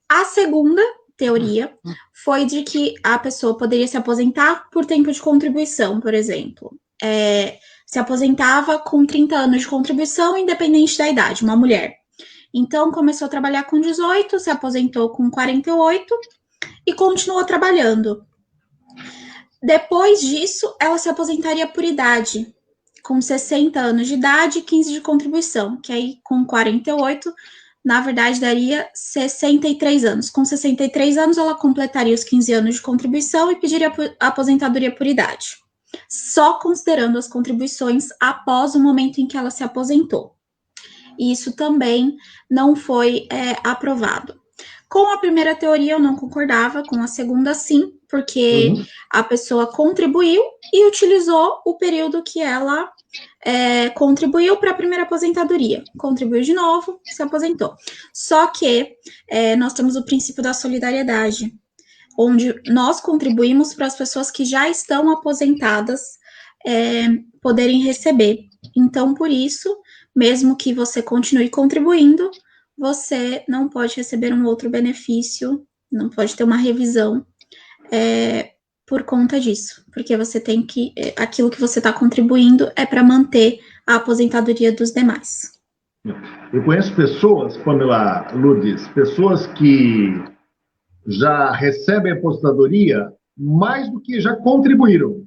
A segunda teoria foi de que a pessoa poderia se aposentar por tempo de contribuição, por exemplo. Se aposentava com 30 anos de contribuição, independente da idade, uma mulher. Então, começou a trabalhar com 18, se aposentou com 48, e continuou trabalhando. Depois disso, ela se aposentaria por idade, com 60 anos de idade e 15 de contribuição, que aí com 48, na verdade, daria 63 anos. Com 63 anos, ela completaria os 15 anos de contribuição e pediria a aposentadoria por idade, só considerando as contribuições após o momento em que ela se aposentou. E isso também não foi aprovado. Com a primeira teoria, eu não concordava, com a segunda, sim, porque a pessoa contribuiu e utilizou o período que ela contribuiu para a primeira aposentadoria. Contribuiu de novo, se aposentou. Só que nós temos o princípio da solidariedade, onde nós contribuímos para as pessoas que já estão aposentadas poderem receber. Então, por isso, mesmo que você continue contribuindo, você não pode receber um outro benefício, não pode ter uma revisão por conta disso, porque você tem que, aquilo que você está contribuindo é para manter a aposentadoria dos demais. Eu conheço pessoas, Pamela Lourdes, pessoas que já recebem aposentadoria mais do que já contribuíram.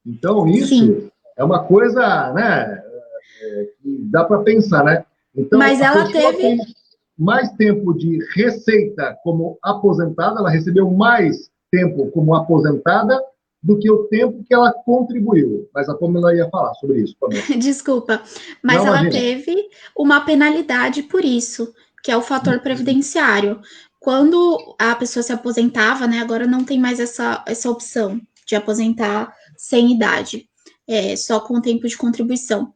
Então, isso Sim. é uma coisa, né, que dá para pensar, né? Então, mas ela teve mais tempo de receita como aposentada, ela recebeu mais tempo como aposentada do que o tempo que ela contribuiu. Mas a Pamela ia falar sobre isso. Desculpa, mas não, ela teve uma penalidade por isso, que é o fator previdenciário. Quando a pessoa se aposentava, né, agora não tem mais essa opção de aposentar sem idade, só com o tempo de contribuição.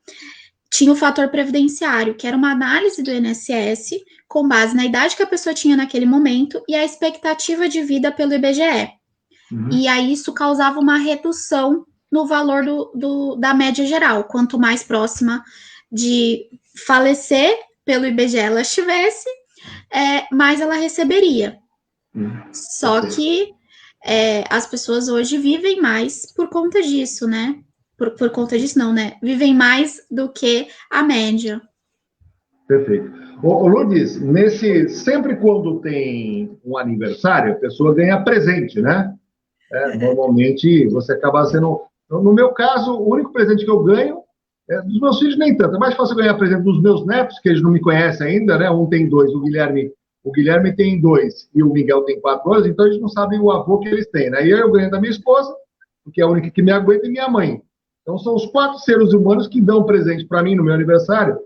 Tinha o fator previdenciário, que era uma análise do INSS com base na idade que a pessoa tinha naquele momento e a expectativa de vida pelo IBGE. E aí isso causava uma redução no valor da média geral. Quanto mais próxima de falecer pelo IBGE ela estivesse, mais ela receberia. Só que as pessoas hoje vivem mais por conta disso, né? Por conta disso não, né? Vivem mais do que a média. Perfeito. Ô Lourdes, sempre quando tem um aniversário, a pessoa ganha presente, né? Normalmente você acaba sendo... No meu caso, o único presente que eu ganho dos meus filhos nem tanto. É mais fácil ganhar presente dos meus netos, que eles não me conhecem ainda, né? Um tem 2, o Guilherme tem 2 e o Miguel tem 4 anos, então eles não sabem o avô que eles têm, né? E eu ganho da minha esposa, porque é a única que me aguenta, e minha mãe. Então são os 4 seres humanos que dão presente para mim no meu aniversário,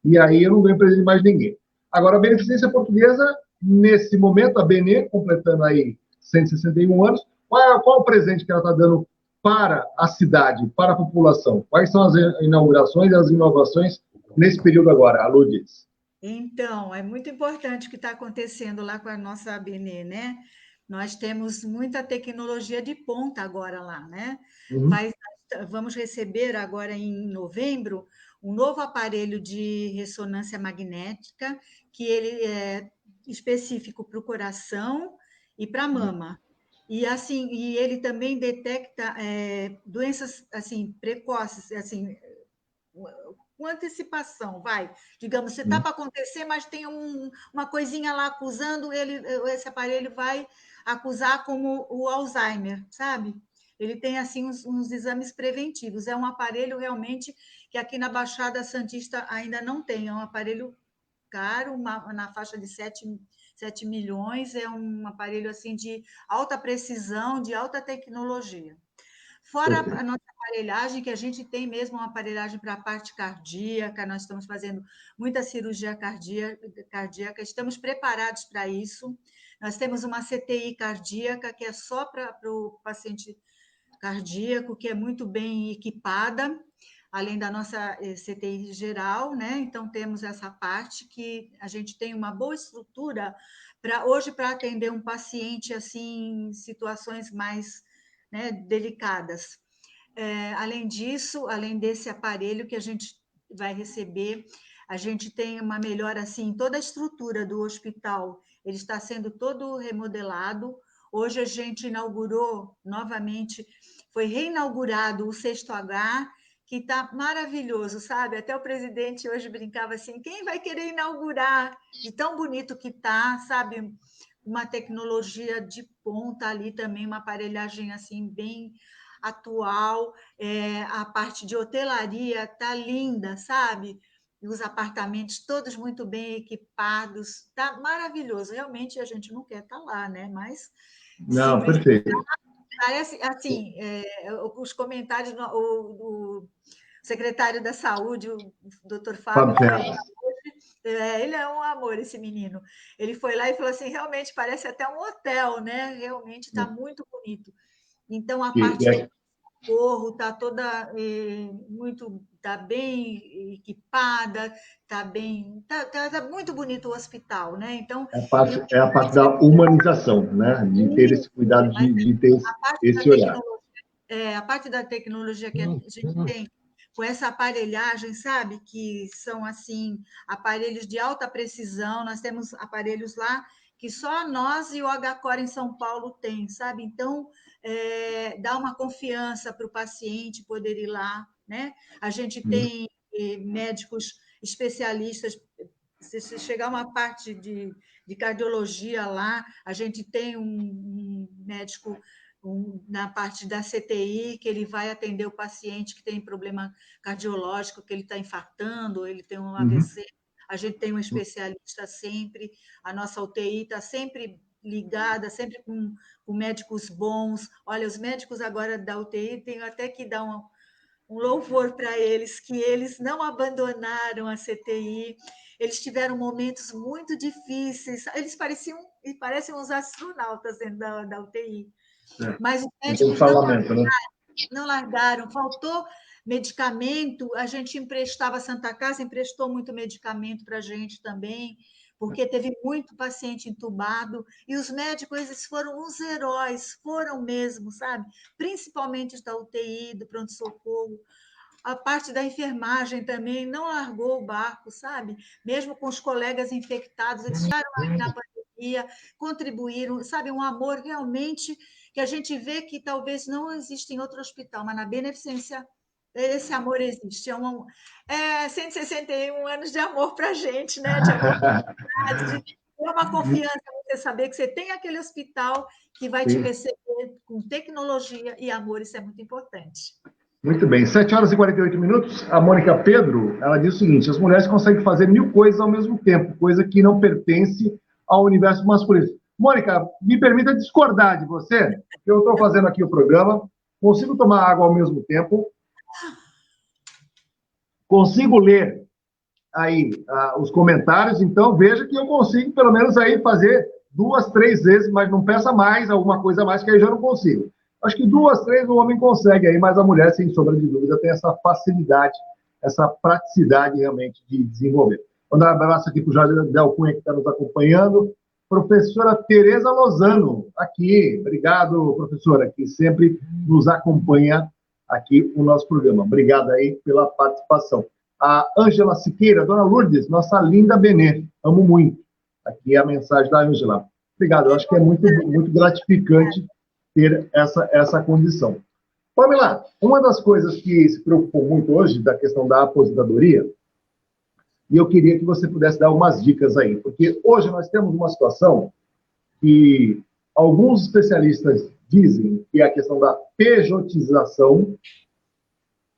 e aí eu não ganho presente de mais ninguém. Agora, a Beneficência Portuguesa, nesse momento, a Benê, completando aí 161 anos, qual o presente que ela está dando para a cidade, para a população? Quais são as inaugurações e as inovações nesse período agora, a Lourdes? Então, é muito importante o que está acontecendo lá com a nossa Benê, né? Nós temos muita tecnologia de ponta agora lá, né? Mas vamos receber agora em novembro um novo aparelho de ressonância magnética, que ele é específico para o coração e para a mama. E assim, e ele também detecta doenças assim precoces, assim, com antecipação, vai. Digamos, você está para acontecer, mas tem uma coisinha lá acusando, esse aparelho vai acusar como o Alzheimer, sabe? Ele tem, assim, uns exames preventivos. É um aparelho, realmente, que aqui na Baixada Santista ainda não tem. É um aparelho caro, na faixa de 7 milhões. É um aparelho, assim, de alta precisão, de alta tecnologia. Fora a nossa aparelhagem, que a gente tem mesmo uma aparelhagem para a parte cardíaca, nós estamos fazendo muita cirurgia cardíaca, estamos preparados para isso. Nós temos uma CTI cardíaca, que é só para o paciente cardíaco, que é muito bem equipada, além da nossa CTI geral, né? Então, temos essa parte que a gente tem uma boa estrutura hoje para atender um paciente assim, em situações mais, né, delicadas. Além disso, além desse aparelho que a gente vai receber, a gente tem uma melhora assim, em toda a estrutura do hospital, ele está sendo todo remodelado. Hoje a gente inaugurou novamente, foi reinaugurado o 6º H, que está maravilhoso, sabe? Até o presidente hoje brincava assim, quem vai querer inaugurar? De tão bonito que está, sabe? uma tecnologia de ponta ali também, uma aparelhagem assim bem atual, a parte de hotelaria tá linda, sabe? E os apartamentos todos muito bem equipados, tá maravilhoso. Realmente a gente não quer estar lá, né? Mas se Não, perfeito. parece assim, os comentários, o secretário da Saúde, o doutor Fábio, foi lá hoje, ele é um amor, esse menino. Ele foi lá e falou assim, realmente parece até um hotel, né? Realmente está muito bonito. Então, a parte do socorro está toda está bem equipada, está muito bonito o hospital, né? Então, É a parte da humanização, né? De ter esse cuidado, de ter esse olhar. A parte da tecnologia que a gente tem, com essa aparelhagem, sabe? Que são, assim, aparelhos de alta precisão. Nós temos aparelhos lá que só nós e o HCOR em São Paulo tem, sabe? Então, dá uma confiança para o paciente poder ir lá, né? A gente tem médicos especialistas. Se chegar uma parte de cardiologia lá, a gente tem um médico na parte da CTI, que ele vai atender o paciente que tem problema cardiológico, que ele está infartando, ele tem um AVC. A gente tem um especialista sempre, a nossa UTI está sempre ligada, sempre com médicos bons. Olha, os médicos agora da UTI, tenho até que dar um louvor para eles, que eles não abandonaram a CTI, eles tiveram momentos muito difíceis, eles parecem uns astronautas dentro da UTI. Mas os médicos não largaram, faltou medicamento, a gente emprestava, a Santa Casa emprestou muito medicamento para a gente também, porque teve muito paciente entubado, e os médicos, eles foram uns heróis, foram mesmo, sabe? Principalmente da UTI, do pronto-socorro. A parte da enfermagem também não largou o barco, sabe? Mesmo com os colegas infectados, eles estavam ali na pandemia, contribuíram, sabe? Um amor realmente que a gente vê que talvez não existe em outro hospital, mas na beneficência esse amor existe. É 161 anos de amor para a gente, né? De amor, de uma confiança, você saber que você tem aquele hospital que vai te receber com tecnologia e amor, isso é muito importante. Muito bem, 7h48. A Mônica Pedro, ela diz o seguinte: as mulheres conseguem fazer 1000 coisas ao mesmo tempo, coisa que não pertence ao universo masculino. Mônica, me permita discordar de você, porque eu estou fazendo aqui o programa, consigo tomar água ao mesmo tempo, consigo ler aí os comentários, então veja que eu consigo pelo menos aí fazer 2, 3 vezes, mas não peça mais, alguma coisa a mais, que aí já não consigo. Acho que 2, 3 o homem consegue aí, mas a mulher, sem sombra de dúvida, tem essa facilidade, essa praticidade realmente de desenvolver. Vou dar um abraço aqui para o Jorge Del Cunha, que está nos acompanhando. Professora Tereza Lozano, aqui. Obrigado, professora, que sempre nos acompanha aqui no nosso programa. Obrigado aí pela participação. A Ângela Siqueira, Dona Lourdes, nossa linda Benê, amo muito. Aqui é a mensagem da Ângela. Obrigado, eu acho que é muito, muito gratificante ter essa condição. Pamela, uma das coisas que se preocupou muito hoje, da questão da aposentadoria, e eu queria que você pudesse dar umas dicas aí, porque hoje nós temos uma situação que alguns especialistas dizem que é a questão da pejotização,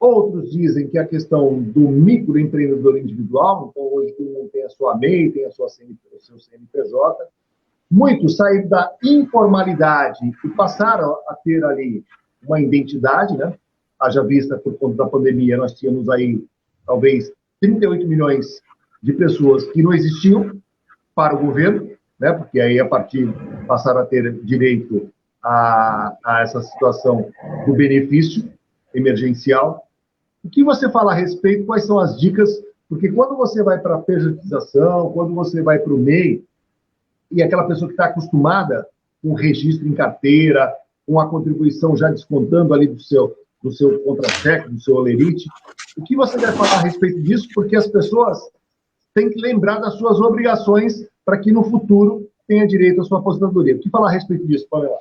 outros dizem que é a questão do microempreendedor individual, então hoje todo mundo tem a sua MEI, tem o seu CNPJ. Muitos saíram da informalidade e passaram a ter ali uma identidade, né? Haja vista, por conta da pandemia, nós tínhamos aí, talvez, 38 milhões de pessoas que não existiam para o governo, né? Porque aí, a partir, passaram a ter direito a essa situação do benefício emergencial. O que você fala a respeito? Quais são as dicas? Porque quando você vai para a pejotização, quando você vai para o MEI, e aquela pessoa que está acostumada com o registro em carteira, com a contribuição já descontando ali do seu contra-cheque, do seu olerite, o que você vai falar a respeito disso? Porque as pessoas têm que lembrar das suas obrigações para que no futuro tenha direito à sua aposentadoria. O que falar a respeito disso, Pamela?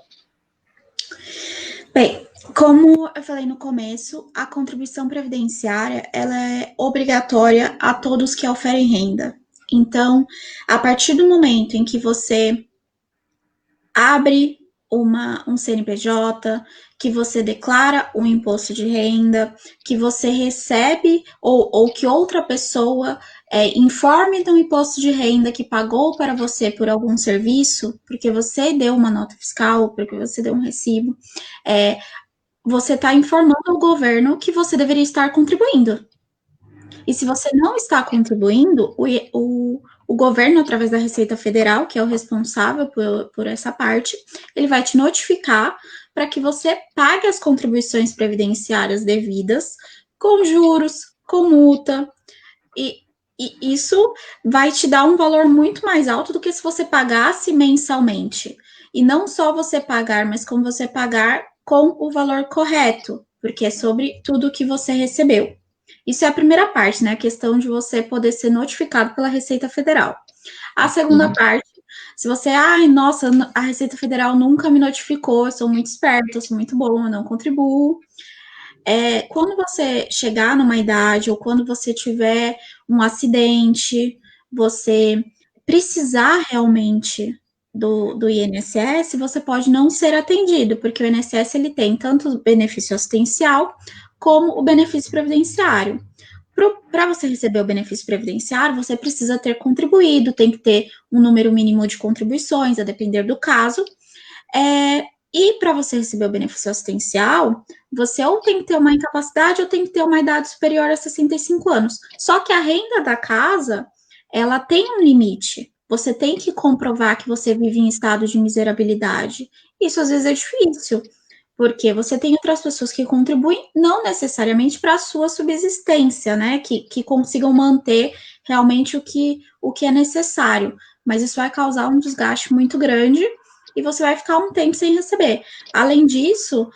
Bem, como eu falei no começo, a contribuição previdenciária ela é obrigatória a todos que oferem renda. Então, a partir do momento em que você abre um CNPJ, que você declara um imposto de renda, que você recebe ou que outra pessoa informe do imposto de renda que pagou para você por algum serviço, porque você deu uma nota fiscal, porque você deu um recibo, você está informando ao governo que você deveria estar contribuindo. E se você não está contribuindo, o governo, através da Receita Federal, que é o responsável por essa parte, ele vai te notificar para que você pague as contribuições previdenciárias devidas, com juros, com multa, e isso vai te dar um valor muito mais alto do que se você pagasse mensalmente. E não só você pagar, mas como você pagar com o valor correto, porque é sobre tudo que você recebeu. Isso é a primeira parte, né? A questão de você poder ser notificado pela Receita Federal. A segunda parte, se você, nossa, a Receita Federal nunca me notificou, eu sou muito esperta, eu sou muito bom, eu não contribuo. Quando você chegar numa idade ou quando você tiver um acidente, você precisar realmente do INSS, você pode não ser atendido, porque o INSS ele tem tanto o benefício assistencial como o benefício previdenciário. Para você receber o benefício previdenciário, você precisa ter contribuído, tem que ter um número mínimo de contribuições, a depender do caso. E para você receber o benefício assistencial, você ou tem que ter uma incapacidade ou tem que ter uma idade superior a 65 anos. Só que a renda da casa, ela tem um limite. Você tem que comprovar que você vive em estado de miserabilidade. Isso às vezes é difícil, porque você tem outras pessoas que contribuem, não necessariamente para a sua subsistência, né? Que consigam manter realmente o que é necessário. Mas isso vai causar um desgaste muito grande e você vai ficar um tempo sem receber. Além disso,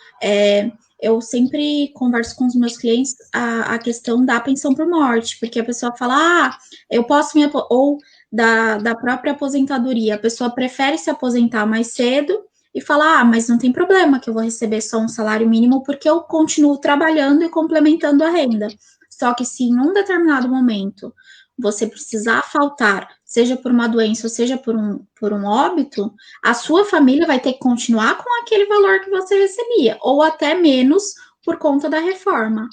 eu sempre converso com os meus clientes a questão da pensão por morte, porque a pessoa fala, eu posso ou da própria aposentadoria, a pessoa prefere se aposentar mais cedo e fala, mas não tem problema que eu vou receber só um salário mínimo porque eu continuo trabalhando e complementando a renda. Só que se em um determinado momento você precisar faltar, seja por uma doença ou seja por um óbito, a sua família vai ter que continuar com aquele valor que você recebia, ou até menos por conta da reforma.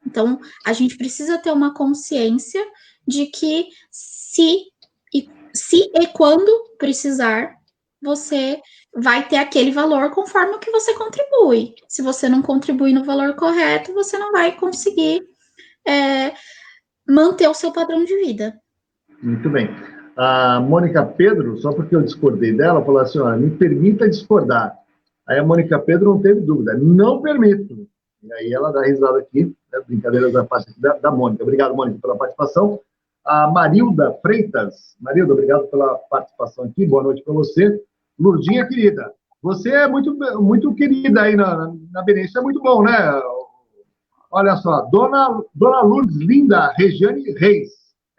Então, a gente precisa ter uma consciência de que se e quando precisar, você vai ter aquele valor conforme o que você contribui. Se você não contribui no valor correto, você não vai conseguir manter o seu padrão de vida. Muito bem. A Mônica Pedro, só porque eu discordei dela, falou assim, me permita discordar. Aí a Mônica Pedro não teve dúvida, não permito. E aí ela dá risada aqui, né, brincadeiras da parte da Mônica. Obrigado, Mônica, pela participação. A Marilda Freitas. Marilda, obrigado pela participação aqui, boa noite para você. Lurdinha, querida, você é muito, muito querida aí na Benência, é muito bom, né? Olha só, Dona Lourdes Linda Regiane Reis,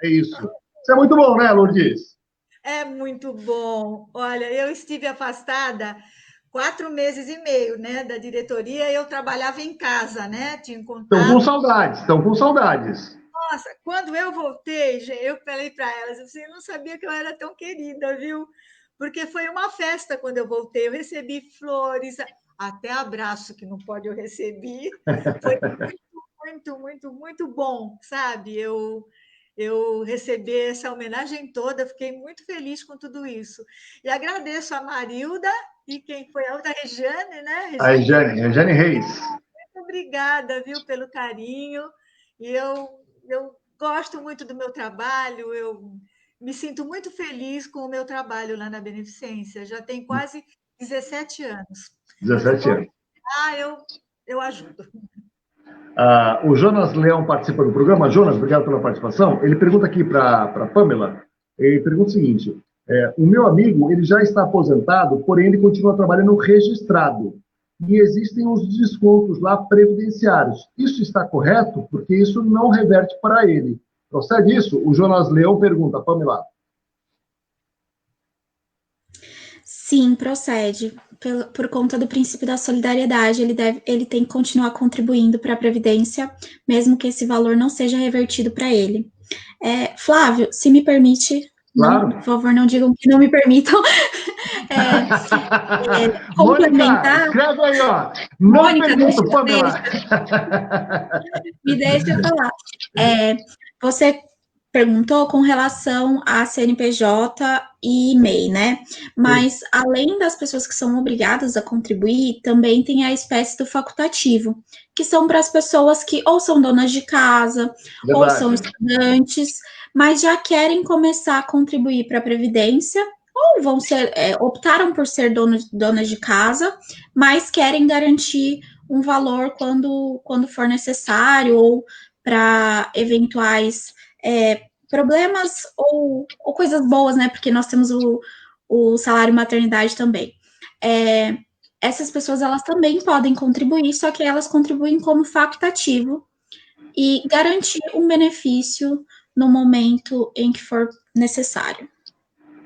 é isso. Isso é muito bom, né, Lourdes? É muito bom. Olha, eu estive afastada 4 meses e meio, né, da diretoria, eu trabalhava em casa, né, tinha contato. Estão com saudades. Nossa, quando eu voltei, eu falei para elas, eu não sabia que eu era tão querida, viu? Porque foi uma festa quando eu voltei, eu recebi flores, até abraço que não pode eu recebi. Foi muito, muito, muito bom, sabe? Eu receber essa homenagem toda, fiquei muito feliz com tudo isso. E agradeço a Marilda e quem foi a outra, Regiane, né? A Regiane Reis. Muito obrigada, viu, pelo carinho. E eu gosto muito do meu trabalho, eu me sinto muito feliz com o meu trabalho lá na Beneficência. Já tem quase 17 anos. 17 anos. Eu ajudo. O Jonas Leão participa do programa. Jonas, obrigado pela participação. Ele pergunta aqui para a Pamela, ele pergunta o seguinte, o meu amigo, ele já está aposentado, porém ele continua trabalhando registrado. E existem os descontos lá previdenciários. Isso está correto? Porque isso não reverte para ele. Procede isso? O Jonas Leão pergunta, Pamela. Sim, procede. Por conta do princípio da solidariedade, ele tem que continuar contribuindo para a Previdência, mesmo que esse valor não seja revertido para ele. Flávio, se me permite, claro. Não, por favor, não digam que não me permitam. complementar... Mônica, escreve aí, ó. Não Mônica, pergunto, Pamela. Me deixa eu falar. Você perguntou com relação a CNPJ e MEI, né? Mas, além das pessoas que são obrigadas a contribuir, também tem a espécie do facultativo, que são para as pessoas que ou são donas de casa, ou são estudantes, mas já querem começar a contribuir para a Previdência, ou vão ser, optaram por ser donas de casa, mas querem garantir um valor quando for necessário, ou para eventuais problemas ou coisas boas, né? Porque nós temos o salário maternidade também. Essas pessoas, elas também podem contribuir, só que elas contribuem como facultativo e garantir um benefício no momento em que for necessário.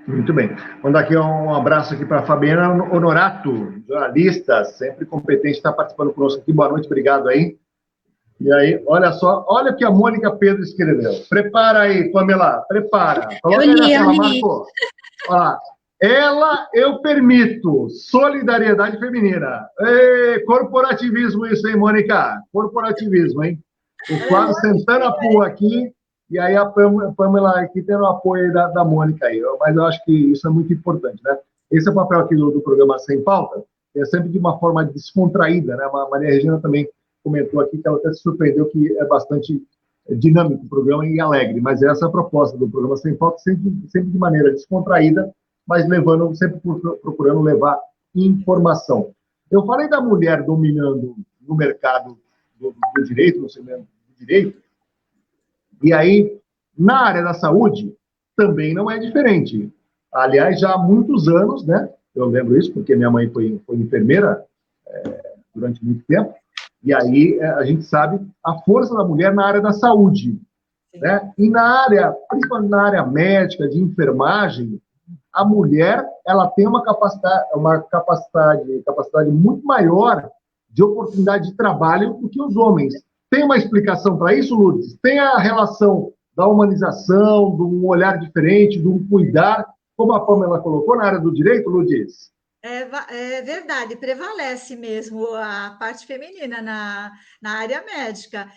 Muito bem. Mandar aqui um abraço aqui para a Fabiana Honorato, jornalista, sempre competente, está participando conosco aqui. Boa noite, obrigado aí. E aí, olha só, olha o que a Mônica Pedro escreveu. Prepara aí, Pamela, prepara. Coloca aí na tela, Marco. Olha lá. Ela, eu permito. Solidariedade feminina. Ei, corporativismo isso, hein, Mônica? Corporativismo, hein? O Flávio Santana Pua aqui, e aí a Pamela aqui tendo o apoio da Mônica aí. Mas eu acho que isso é muito importante, né? Esse é o papel aqui do programa Sem Pauta, é sempre de uma forma descontraída, né? A Maria Regina também comentou aqui que ela até se surpreendeu que é bastante dinâmico o programa e alegre, mas essa é a proposta do programa Sem Pauta, sempre de maneira descontraída, mas sempre procurando levar informação. Eu falei da mulher dominando no mercado do direito, no segmento do direito, e aí, na área da saúde, também não é diferente. Aliás, já há muitos anos, né? Eu lembro isso porque minha mãe foi enfermeira durante muito tempo, e aí a gente sabe a força da mulher na área da saúde, né? E principalmente na área médica, de enfermagem, a mulher ela tem uma capacidade muito maior de oportunidade de trabalho do que os homens. Tem uma explicação para isso, Lourdes? Tem a relação da humanização, de um olhar diferente, de um cuidar, como a Pamela colocou na área do direito, Lourdes? É verdade, prevalece mesmo a parte feminina na área médica.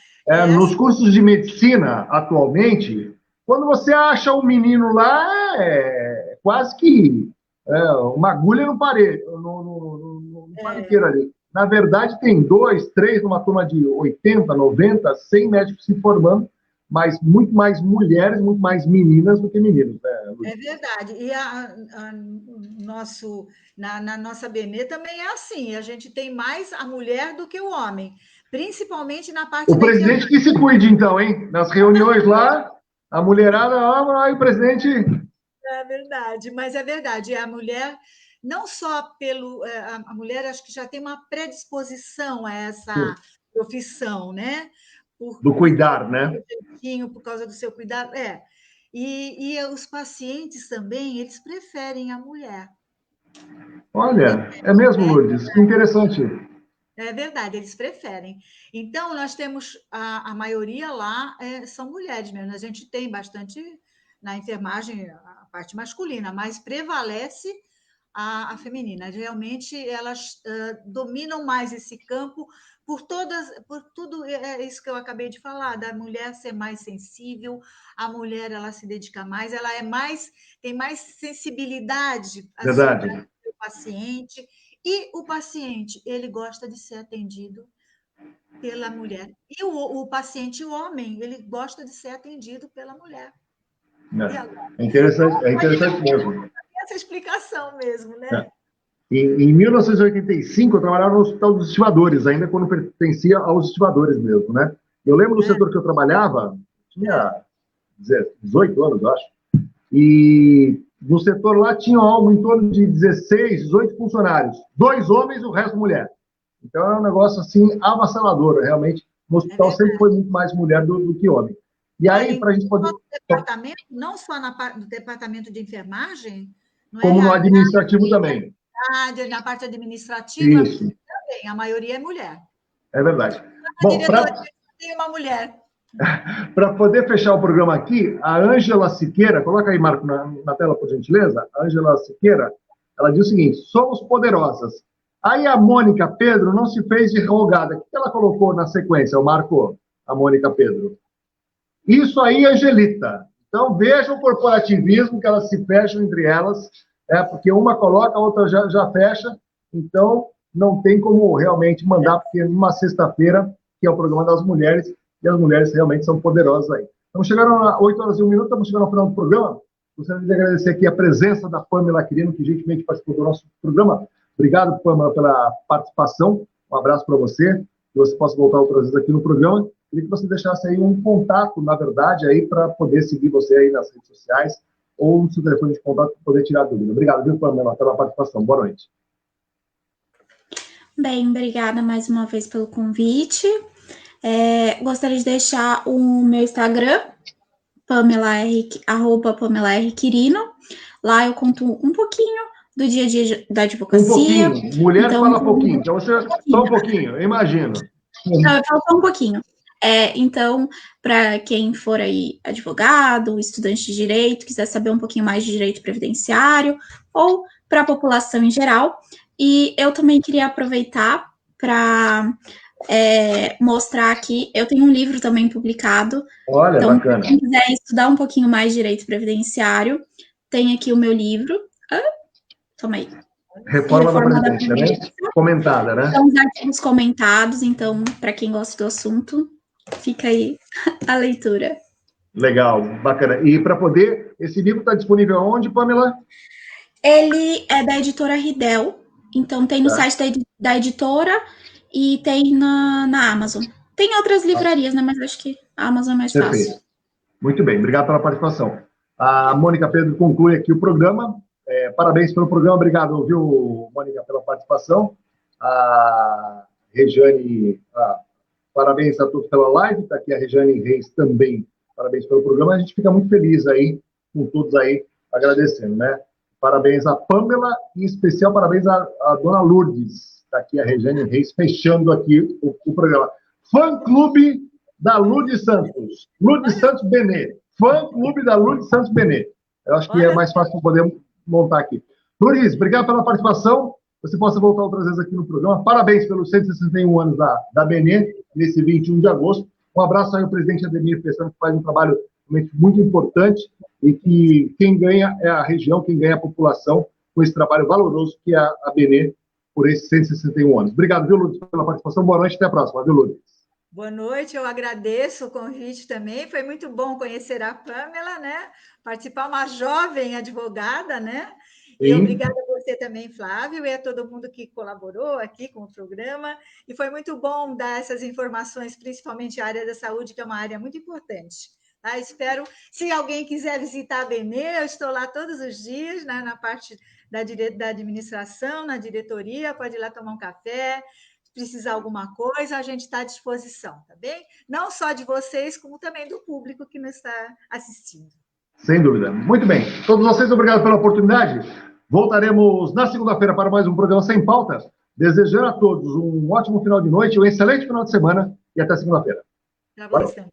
Nos cursos de medicina, atualmente, quando você acha um menino lá, é quase que uma agulha no paredeiro ali. Na verdade, tem 2, 3, numa turma de 80, 90, 100 médicos se formando, mas muito mais mulheres, muito mais meninas do que meninos. Né, é verdade. E na nossa BNE também é assim. A gente tem mais a mulher do que o homem, principalmente na parte... O presidente que se cuide, então, hein? Nas reuniões lá, a mulherada, aí o presidente... É verdade, mas é verdade. A mulher, não só pelo... A mulher, acho que já tem uma predisposição a essa profissão, né? Do cuidar, né? Por causa do seu cuidado, E os pacientes também, eles preferem a mulher. Olha, é mesmo, Lourdes? Que interessante. É verdade, eles preferem. Então, nós temos, a maioria lá são mulheres mesmo. A gente tem bastante na enfermagem, a parte masculina, mas prevalece a feminina. Realmente, elas dominam mais esse campo por tudo isso que eu acabei de falar, da mulher ser mais sensível, a mulher ela se dedica mais, ela tem mais sensibilidade para o paciente, e o paciente ele gosta de ser atendido pela mulher. E o paciente, o homem, ele gosta de ser atendido pela mulher. É interessante mesmo. Essa explicação mesmo, né? Em 1985, eu trabalhava no Hospital dos Estivadores, ainda quando pertencia aos estivadores mesmo, né? Eu lembro do setor que eu trabalhava, tinha 18 anos, eu acho, e no setor lá tinha algo em torno de 16, 18 funcionários, 2 homens e o resto mulher. Então é um negócio assim avassalador, realmente. No hospital sempre foi muito mais mulher do que homem. E aí, para a gente poder... Não só no departamento de enfermagem, como no administrativo também. Na parte administrativa, isso. Também, a maioria é mulher. É verdade. Na diretoria tem uma mulher. Para poder fechar o programa aqui, a Ângela Siqueira, coloca aí, Marco, na tela, por gentileza, a Ângela Siqueira, Ela diz o seguinte: somos poderosas. Aí a Mônica Pedro não se fez de rogada. O que ela colocou na sequência? Eu marco a Mônica Pedro. Isso aí, Angelita. Então, veja o corporativismo, que elas se fecham entre elas, porque uma coloca, a outra já fecha. Então, não tem como realmente mandar, porque numa sexta-feira, que é o programa das mulheres, e as mulheres realmente são poderosas aí. Estamos chegando a 8 horas e 1 minuto, estamos chegando ao final do programa. Gostaria de agradecer aqui a presença da Pamela Quirino, que gentilmente participou do nosso programa. Obrigado, Pamela, pela participação. Um abraço para você, que você possa voltar outras vezes aqui no programa. Queria que você deixasse aí um contato, na verdade, aí para poder seguir você aí nas redes sociais ou no seu telefone de contato para poder tirar dúvida. Obrigado, viu, Pamela, pela participação. Boa noite. Bem, obrigada mais uma vez pelo convite. Gostaria de deixar o meu Instagram, @PamelaR Quirino. Lá eu conto um pouquinho do dia a dia da advocacia. Um pouquinho. Mulher então, fala pouquinho. Então, você só um pouquinho, eu imagino. Não, eu falo só um pouquinho. Então, para quem for aí advogado, estudante de direito, quiser saber um pouquinho mais de direito previdenciário, ou para a população em geral. E eu também queria aproveitar para mostrar aqui, eu tenho um livro também publicado. Olha, então, bacana. Quem quiser estudar um pouquinho mais de direito previdenciário, tem aqui o meu livro. Toma aí. Reforma da Previdência, né? Comentada, né? São os artigos comentados, então, para quem gosta do assunto, fica aí a leitura. Legal, bacana. E para poder, esse livro está disponível onde, Pamela? Ele é da editora Ridel, então tem no site da editora e tem na Amazon. Tem outras livrarias, né? Mas acho que a Amazon é mais fácil. Muito bem, obrigado pela participação. A Mônica Pedro conclui aqui o programa. Parabéns pelo programa, obrigado, viu, Mônica, pela participação. A Regiane, parabéns a todos pela live, está aqui a Regiane Reis também, parabéns pelo programa, a gente fica muito feliz aí, com todos aí, agradecendo, né? Parabéns a Pamela, em especial parabéns a dona Lourdes, está aqui a Regiane Reis, fechando aqui o programa. Fã-clube da Lourdes Santos, Lourdes Santos Benê, fã-clube da Lourdes Santos Benê. Eu acho que é mais fácil poder montar aqui. Lourdes, obrigado pela participação. Você possa voltar outras vezes aqui no programa. Parabéns pelos 161 anos da Benê, nesse 21 de agosto. Um abraço aí ao presidente Ademir Pestana, que faz um trabalho realmente muito importante e que quem ganha é a região, quem ganha é a população, com esse trabalho valoroso que é a Benê por esses 161 anos. Obrigado, viu, Lourdes, pela participação. Boa noite, até a próxima, viu, Lourdes? Boa noite, eu agradeço o convite também. Foi muito bom conhecer a Pamela, né? Participar, uma jovem advogada, né? E obrigada a você também, Flávio, e a todo mundo que colaborou aqui com o programa. E foi muito bom dar essas informações, principalmente a área da saúde, que é uma área muito importante. Tá? Espero, se alguém quiser visitar a Benê, eu estou lá todos os dias, né, na parte da administração, na diretoria, pode ir lá tomar um café. Se precisar alguma coisa, a gente está à disposição, tá bem? Não só de vocês, como também do público que nos está assistindo. Sem dúvida. Muito bem. Todos vocês, obrigado pela oportunidade. Voltaremos na segunda-feira para mais um programa Sem Pauta. Desejando a todos um ótimo final de noite, um excelente final de semana e até segunda-feira. Para vocês também.